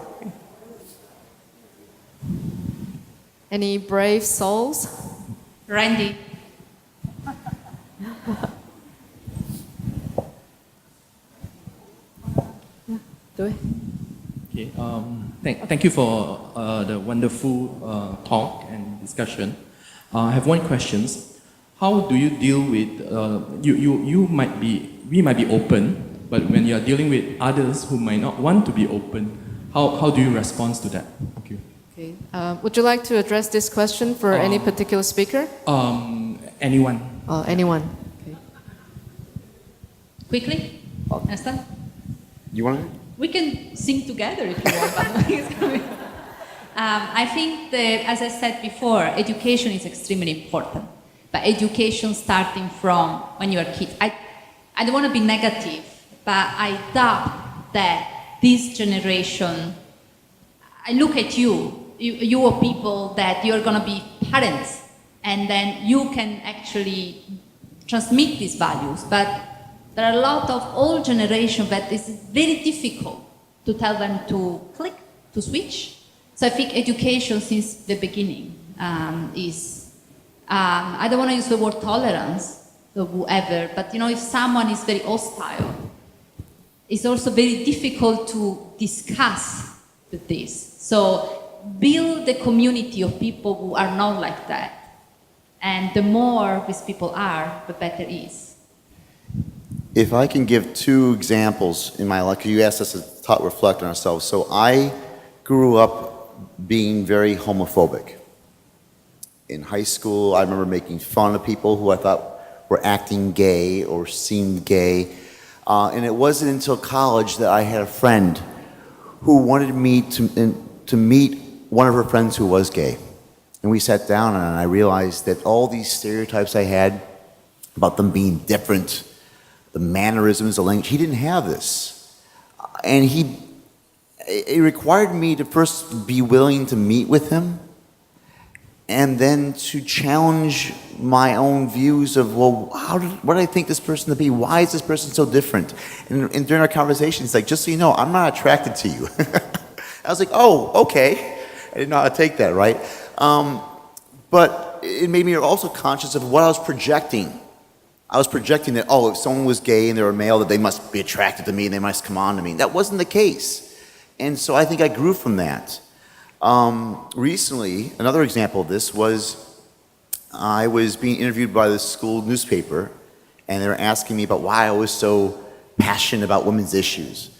Speaker 1: Any brave souls?
Speaker 3: Randy.
Speaker 1: Do it.
Speaker 5: Okay, thank you for the wonderful talk and discussion. I have one question. How do you deal with, we might be open, but when you are dealing with others who might not want to be open, how do you respond to that? Thank you.
Speaker 1: Okay. Would you like to address this question for any particular speaker?
Speaker 5: Anyone.
Speaker 1: Anyone. Okay.
Speaker 3: Quickly? Understand?
Speaker 2: You want to?
Speaker 3: We can sing together if you want. But I think that, as I said before, education is extremely important. But education starting from when you are a kid. I don't want to be negative, but I doubt that this generation, I look at you are people that you're going to be parents, and then you can actually transmit these values. But there are a lot of old generation that it's very difficult to tell them to click, to switch. So I think education since the beginning is, I don't want to use the word tolerance or whoever, but if someone is very hostile, it's also very difficult to discuss with this. So build a community of people who are not like that. And the more these people are, the better it is.
Speaker 2: If I can give two examples in my life, you asked us to reflect on ourselves. So I grew up being very homophobic. In high school, I remember making fun of people who I thought were acting gay or seemed gay. And it wasn't until college that I had a friend who wanted me to meet one of her friends who was gay. And we sat down, and I realized that all these stereotypes I had about them being different, the mannerisms, the language, he didn't have this. And it required me to first be willing to meet with him, and then to challenge my own views of, well, what do I think this person to be? Why is this person so different? And during our conversation, he's like, just so you know, I'm not attracted to you. I was like, oh, okay. I didn't know how to take that, right? But it made me also conscious of what I was projecting. I was projecting that, if someone was gay and they were male, that they must be attracted to me and they must come on to me. That wasn't the case. And so I think I grew from that. Recently, another example of this was I was being interviewed by the school newspaper, and they were asking me about why I was so passionate about women's issues.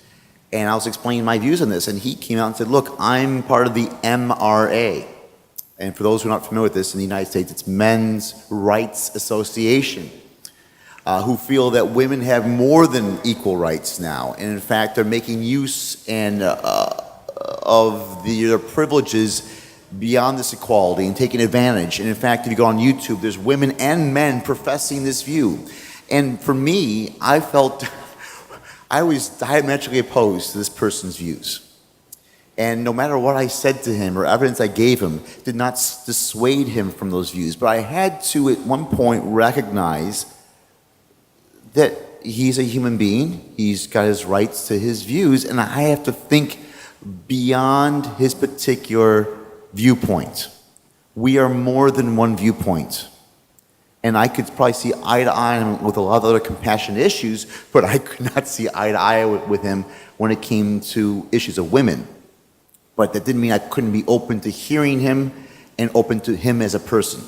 Speaker 2: And I was explaining my views on this, and he came out and said, look, I'm part of the MRA. And for those who are not familiar with this, in the United States, it's Men's Rights Association, who feel that women have more than equal rights now. And in fact, they're making use of their privileges beyond this equality and taking advantage. And in fact, if you go on YouTube, there's women and men professing this view. And for me, I felt I was diametrically opposed to this person's views. And no matter what I said to him or evidence I gave him, did not dissuade him from those views. But I had to, at one point, recognize that he's a human being, he's got his rights to his views, and I have to think beyond his particular viewpoint. We are more than one viewpoint. And I could probably see eye to eye with a lot of other compassionate issues, but I could not see eye to eye with him when it came to issues of women. But that didn't mean I couldn't be open to hearing him and open to him as a person.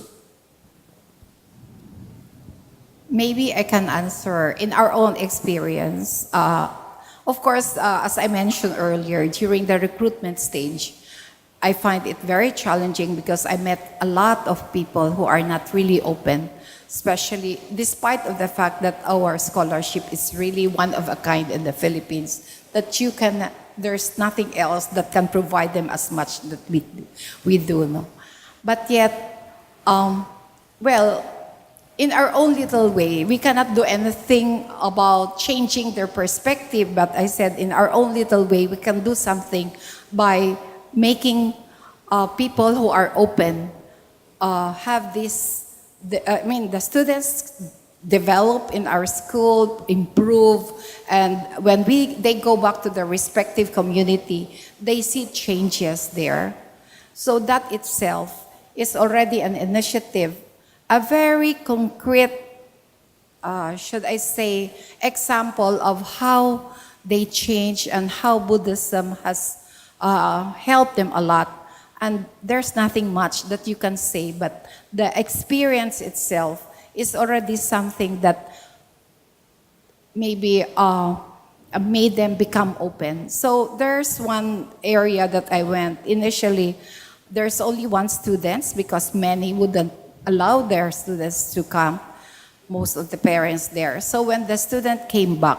Speaker 4: Maybe I can answer in our own experience. Of course, as I mentioned earlier, during the recruitment stage, I find it very challenging because I met a lot of people who are not really open, especially despite of the fact that our scholarship is really one of a kind in the Philippines, that there's nothing else that can provide them as much that we do. No? But yet, well, in our own little way, we cannot do anything about changing their perspective, but I said in our own little way, we can do something by making people who are open have this, the students develop in our school, improve, and when they go back to their respective community, they see changes there. So that itself is already an initiative, a very concrete, should I say, example of how they change and how Buddhism has helped them a lot. And there's nothing much that you can say, but the experience itself is already something that maybe made them become open. So there's one area that I went. Initially, there's only one student because many wouldn't allow their students to come, most of the parents there. So when the student came back,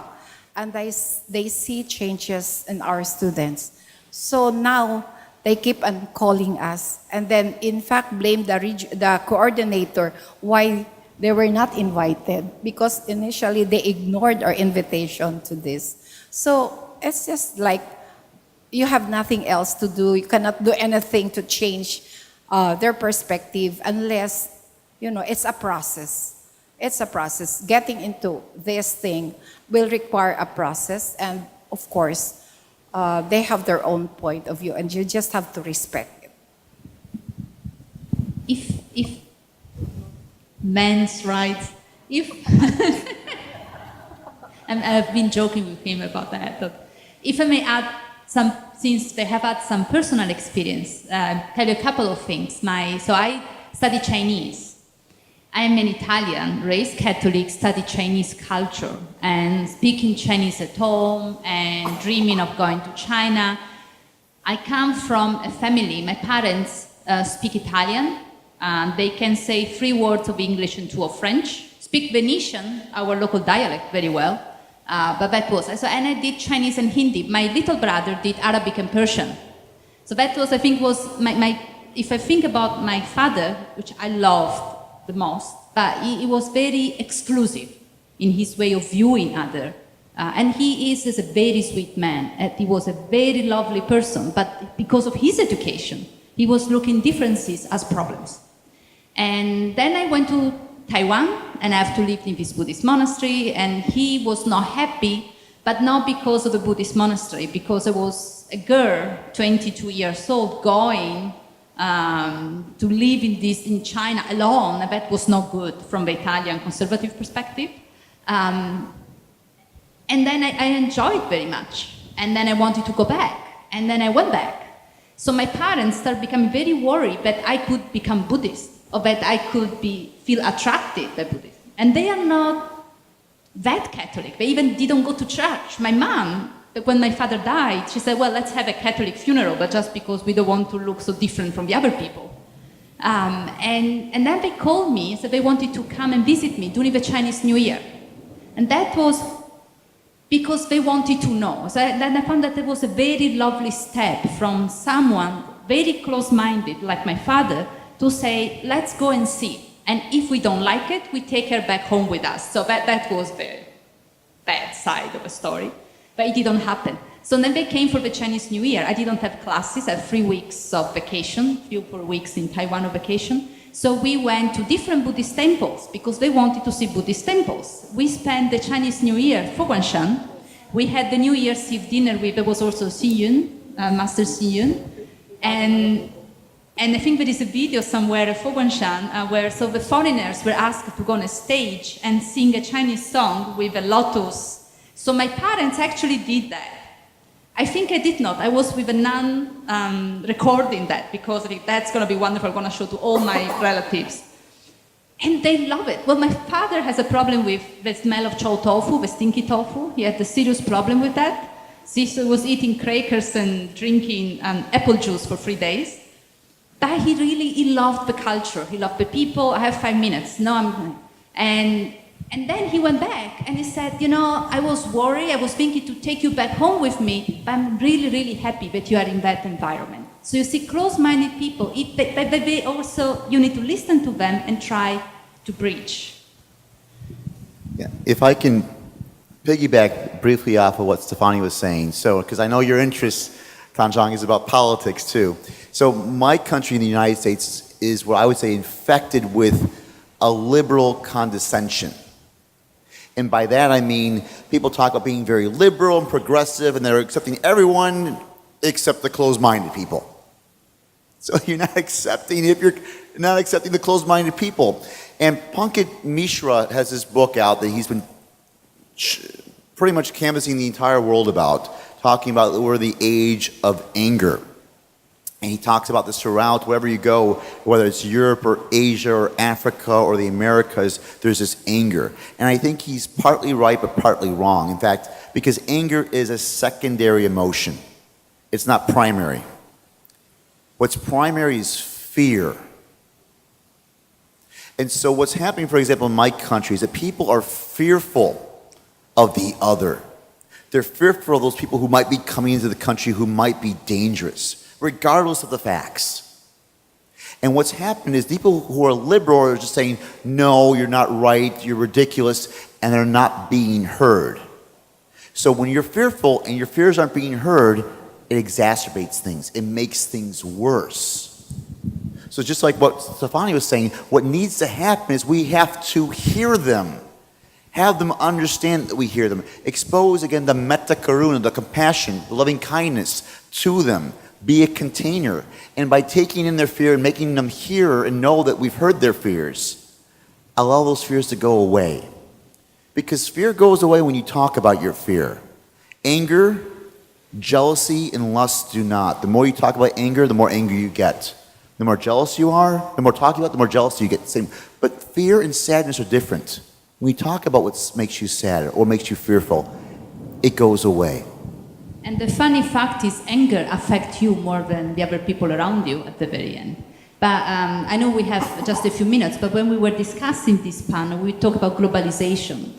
Speaker 4: and they see changes in our students. So now they keep on calling us, and then in fact blame the coordinator why they were not invited, because initially they ignored our invitation to this. So it's just like you have nothing else to do. You cannot do anything to change their perspective unless, it's a process. It's a process. Getting into this thing will require a process, and of course, they have their own point of view, and you just have to respect it.
Speaker 3: If men's rights, and I've been joking with him about that, but if I may add some, since they have had some personal experience, tell you a couple of things. So I study Chinese. I'm an Italian, raised Catholic, studied Chinese culture, and speaking Chinese at home and dreaming of going to China. I come from a family, my parents speak Italian, they can say 3 words of English and 2 of French, speak Venetian, our local dialect, very well, but that was, and I did Chinese and Hindi. My little brother did Arabic and Persian. So that was, I think, was if I think about my father, which I loved the most, but he was very exclusive in his way of viewing other. And he is a very sweet man. He was a very lovely person, but because of his education, he was looking differences as problems. And then I went to Taiwan, and I have to live in this Buddhist monastery, and he was not happy, but not because of the Buddhist monastery, because I was a girl, 22 years old, going to live in China alone. That was not good from the Italian conservative perspective. And then I enjoyed very much. And then I wanted to go back. And then I went back. So my parents started becoming very worried that I could become Buddhist, or that I could feel attracted by Buddhism. And they are not that Catholic. They even didn't go to church. My mom, when my father died, she said, well, let's have a Catholic funeral, but just because we don't want to look so different from the other people. And then they called me and said they wanted to come and visit me during the Chinese New Year. And that was because they wanted to know. So then I found that it was a very lovely step from someone very close-minded, like my father, to say, let's go and see. And if we don't like it, we take her back home with us. So that was the bad side of the story. But it didn't happen. So then they came for the Chinese New Year. I didn't have classes. I had 3 weeks of vacation, 4 weeks in Taiwan of vacation. So we went to different Buddhist temples because they wanted to see Buddhist temples. We spent the Chinese New Year at Foguanshan. We had the New Year's Eve dinner with, there was also Xi Yun, Master Xi Yun. And I think there is a video somewhere at Foguanshan where so the foreigners were asked to go on a stage and sing a Chinese song with a lotus. So my parents actually did that. I think I did not. I was with a nun recording that because I think that's going to be wonderful. I'm going to show to all my relatives. And they love it. Well, my father has a problem with the smell of chow tofu, the stinky tofu. He had a serious problem with that. He was eating crackers and drinking apple juice for 3 days. But he loved the culture. He loved the people. I have 5 minutes. And then he went back and he said, I was worried. I was thinking to take you back home with me, but I'm really, really happy that you are in that environment. So you see, close-minded people, they also, you need to listen to them and try to bridge.
Speaker 2: Yeah. If I can piggyback briefly off of what Stefania was saying, because I know your interest, Kanchang, is about politics too. So my country in the United States is what I would say infected with a liberal condescension. And by that I mean people talk about being very liberal and progressive and they're accepting everyone except the closed-minded people. So you're not accepting the closed-minded people. And Pankit Mishra has this book out that he's been pretty much canvassing the entire world about, talking about we're the age of anger. And he talks about this throughout, wherever you go, whether it's Europe or Asia or Africa or the Americas, there's this anger. And I think he's partly right but partly wrong. In fact, because anger is a secondary emotion. It's not primary. What's primary is fear. And so what's happening, for example, in my country is that people are fearful of the other. They're fearful of those people who might be coming into the country who might be dangerous, regardless of the facts. And what's happened is people who are liberal are just saying, no, you're not right, you're ridiculous, and they're not being heard. So when you're fearful and your fears aren't being heard, it exacerbates things. It makes things worse. So just like what Stefania was saying, what needs to happen is we have to hear them. Have them understand that we hear them. Expose, again, the metta karuna, the compassion, the loving kindness to them. Be a container. And by taking in their fear and making them hear and know that we've heard their fears, allow those fears to go away. Because fear goes away when you talk about your fear. Anger, jealousy, and lust do not. The more you talk about anger, the more angry you get. The more jealous you are, the more talking about, the more jealous you get. Same. But fear and sadness are different. When you talk about what makes you sad or makes you fearful, it goes away.
Speaker 3: And the funny fact is anger affects you more than the other people around you at the very end. But I know we have just a few minutes, but when we were discussing this panel, we talked about globalization.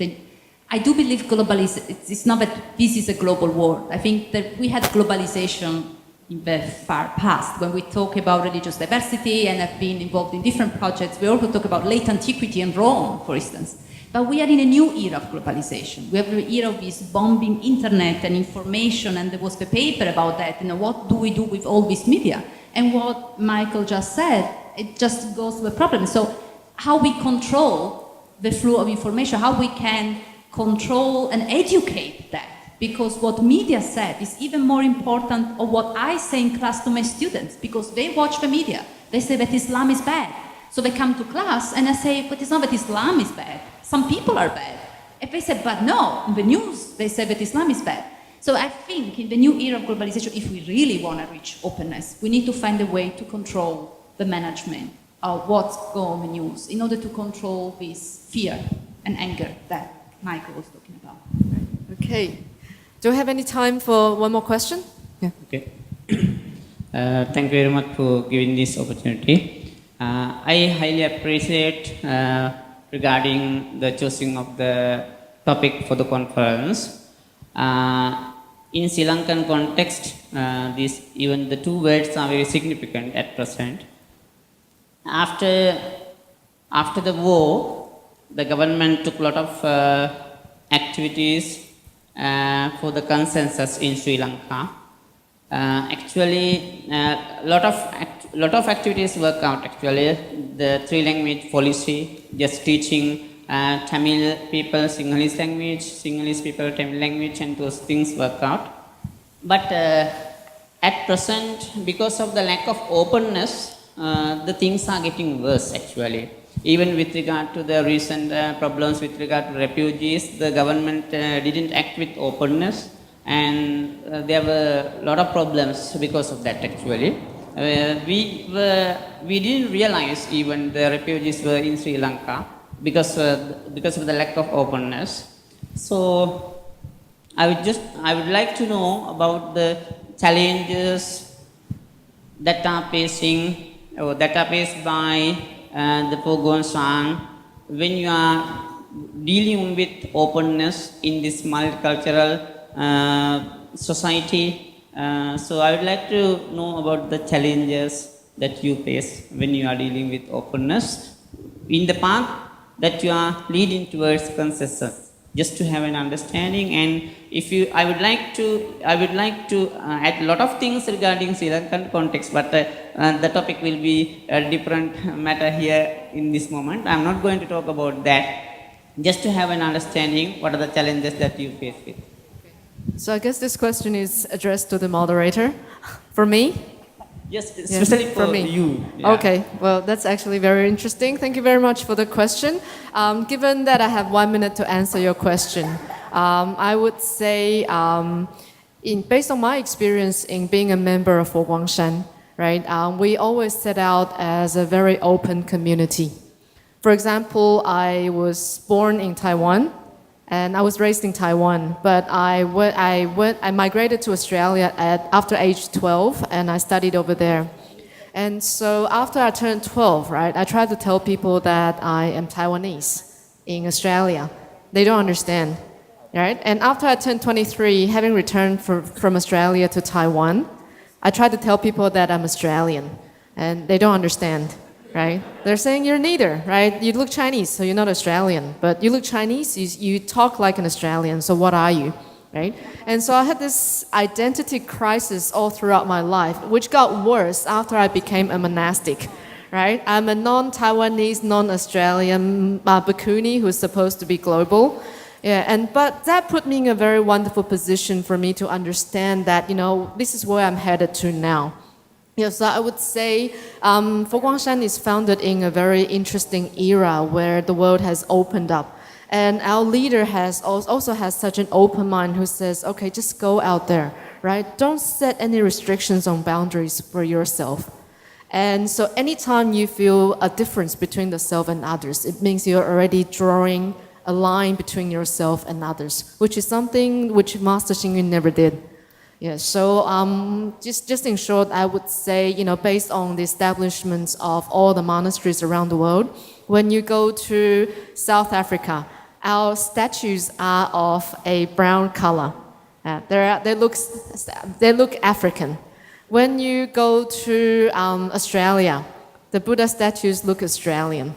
Speaker 3: I do believe it's not that this is a global war. I think that we had globalization in the far past. When we talk about religious diversity and have been involved in different projects, we also talk about late antiquity and Rome, for instance. But we are in a new era of globalization. We have the era of this bombing internet and information, and there was the paper about that. What do we do with all this media? And what Michael just said, it just goes to the problem. So how we control the flow of information, how we can control and educate that. Because what media said is even more important of what I say in class to my students, because they watch the media. They say that Islam is bad. So they come to class and I say, but it's not that Islam is bad. Some people are bad. If they say, but no, in the news they say that Islam is bad. So I think in the new era of globalization, if we really want to reach openness, we need to find a way to control the management of what's going on in the news in order to control this fear and anger that Michael was talking about.
Speaker 1: Okay. Do we have any time for one more question? Yeah.
Speaker 6: Okay. Thank you very much for giving this opportunity. I highly appreciate regarding the choosing of the topic for the conference. In Sri Lankan context, even the two words are very significant at present. After the war, the government took a lot of activities for the consensus in Sri Lanka. Actually, lot of activities work out. Actually, the 3-language policy, just teaching Tamil people Sinhalese language, Sinhalese people Tamil language, and those things work out. But at present, because of the lack of openness, the things are getting worse. Actually, even with regard to the recent problems with regard to refugees, the government didn't act with openness. And there were a lot of problems because of that. Actually, we didn't realize even the refugees were in Sri Lanka because of the lack of openness. So I would like to know about the challenges that are facing or that are faced by the Fogon San when you are dealing with openness in this multicultural society. So I would like to know about the challenges that you face when you are dealing with openness in the path that you are leading towards consensus, just to have an understanding. And I would like to add a lot of things regarding Sri Lankan context, but the topic will be a different matter here in this moment. I'm not going to talk about that. Just to have an understanding, what are the challenges that you face with?
Speaker 1: So I guess this question is addressed to the moderator. For me?
Speaker 6: Yes, especially for
Speaker 1: me.
Speaker 6: you. Yeah.
Speaker 1: Okay, well, that's actually very interesting. Thank you very much for the question. Given that I have 1 minute to answer your question, I would say, based on my experience in being a member of Guang, right, we always set out as a very open community. For example, I was born in Taiwan, and I was raised in Taiwan, but I migrated to Australia after age 12, and I studied over there. And so after I turned 12, right, I tried to tell people that I am Taiwanese in Australia. They don't understand, right? And after I turned 23, having returned from Australia to Taiwan, I tried to tell people that I'm Australian, and they don't understand. Right? They're saying you're neither, right? You look Chinese, so you're not Australian. But you look Chinese, you talk like an Australian, so what are you, right? And so I had this identity crisis all throughout my life, which got worse after I became a monastic, right? I'm a non-Taiwanese, non-Australian bhikkhuni who's supposed to be global. Yeah, but that put me in a very wonderful position for me to understand that, this is where I'm headed to now. Yeah, so I would say Foguangshan is founded in a very interesting era where the world has opened up. And our leader also has such an open mind who says, okay, just go out there, right? Don't set any restrictions on boundaries for yourself. And so anytime you feel a difference between the self and others, it means you're already drawing a line between yourself and others, which is something which Master Xing Yun never did. Yeah, so just in short, I would say, based on the establishments of all the monasteries around the world, when you go to South Africa, our statues are of a brown color. They look African. When you go to Australia, the Buddha statues look Australian,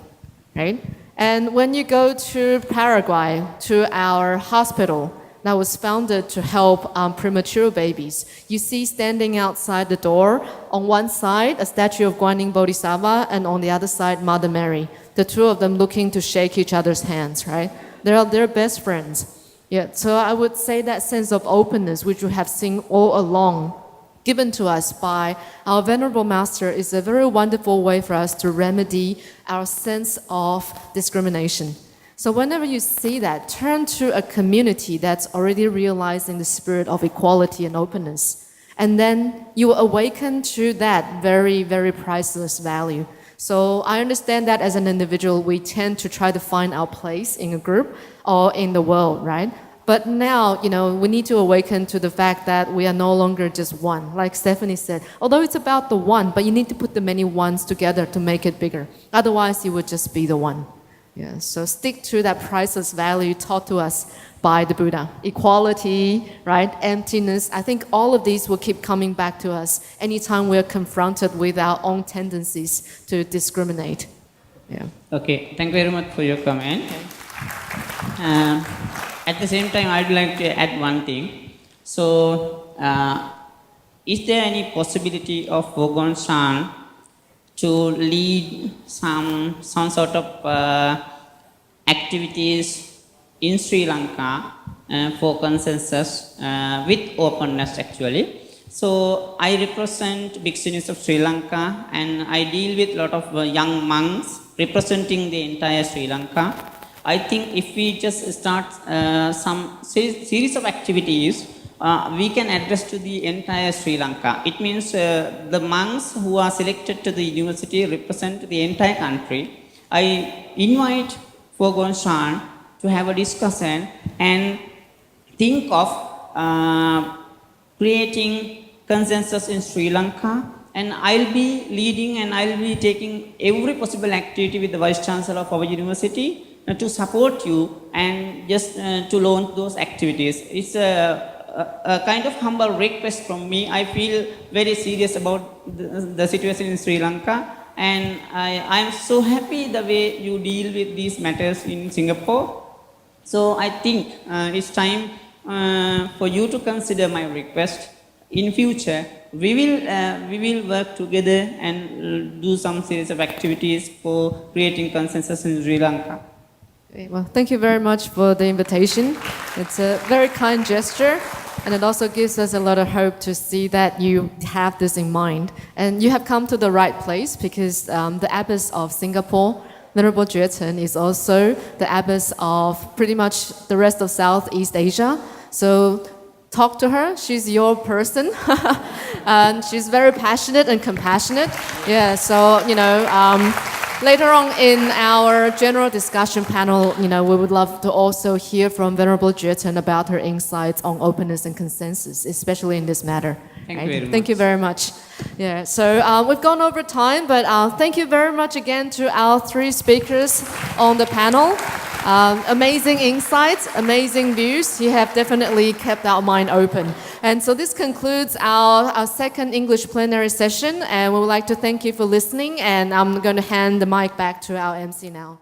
Speaker 1: right? And when you go to Paraguay, to our hospital, that was founded to help premature babies. You see standing outside the door, on one side, a statue of Guanyin Bodhisattva, and on the other side, Mother Mary. The two of them looking to shake each other's hands, right? They're best friends. Yeah, so I would say that sense of openness, which we have seen all along, given to us by our Venerable Master, is a very wonderful way for us to remedy our sense of discrimination. So whenever you see that, turn to a community that's already realizing the spirit of equality and openness. And then you will awaken to that very, very priceless value. So I understand that as an individual, we tend to try to find our place in a group or in the world, right? But now, we need to awaken to the fact that we are no longer just one. Like Stephanie said, although it's about the one, but you need to put the many ones together to make it bigger. Otherwise, you would just be the one. Yeah, so stick to that priceless value taught to us by the Buddha. Equality, right? Emptiness. I think all of these will keep coming back to us anytime we're confronted with our own tendencies to discriminate. Yeah.
Speaker 6: Okay, thank you very much for your comment. At the same time, I'd like to add one thing. So, is there any possibility of Fogon San to lead some sort of activities in Sri Lanka for consensus with openness actually? So I represent Bhikshunis of Sri Lanka, and I deal with a lot of young monks representing the entire Sri Lanka. I think if we just start some series of activities, we can address to the entire Sri Lanka. It means the monks who are selected to the university represent the entire country. I invite Fogon San to have a discussion and think of creating consensus in Sri Lanka, and I'll be leading and I'll be taking every possible activity with the Vice Chancellor of our university to support you and just to launch those activities. It's a kind of humble request from me. I feel very serious about the situation in Sri Lanka, and I am so happy the way you deal with these matters in Singapore. So I think it's time for you to consider my request. In future, we will work together and do some series of activities for creating consensus in Sri Lanka.
Speaker 1: Okay, well, thank you very much for the invitation. It's a very kind gesture, and it also gives us a lot of hope to see that you have this in mind. And you have come to the right place because the Abbess of Singapore, Venerable Jerryson, is also the Abbess of pretty much the rest of Southeast Asia. So talk to her. She's your person. And she's very passionate and compassionate. Yeah, so, later on in our general discussion panel, we would love to also hear from Venerable Jerryson about her insights on openness and consensus, especially in this matter.
Speaker 6: Thank you very much.
Speaker 1: Thank you very much. Yeah, so we've gone over time, but thank you very much again to our three speakers on the panel. Amazing insights, amazing views. You have definitely kept our mind open. And so this concludes our second English plenary session, and we would like to thank you for listening, and I'm going to hand the mic back to our MC now.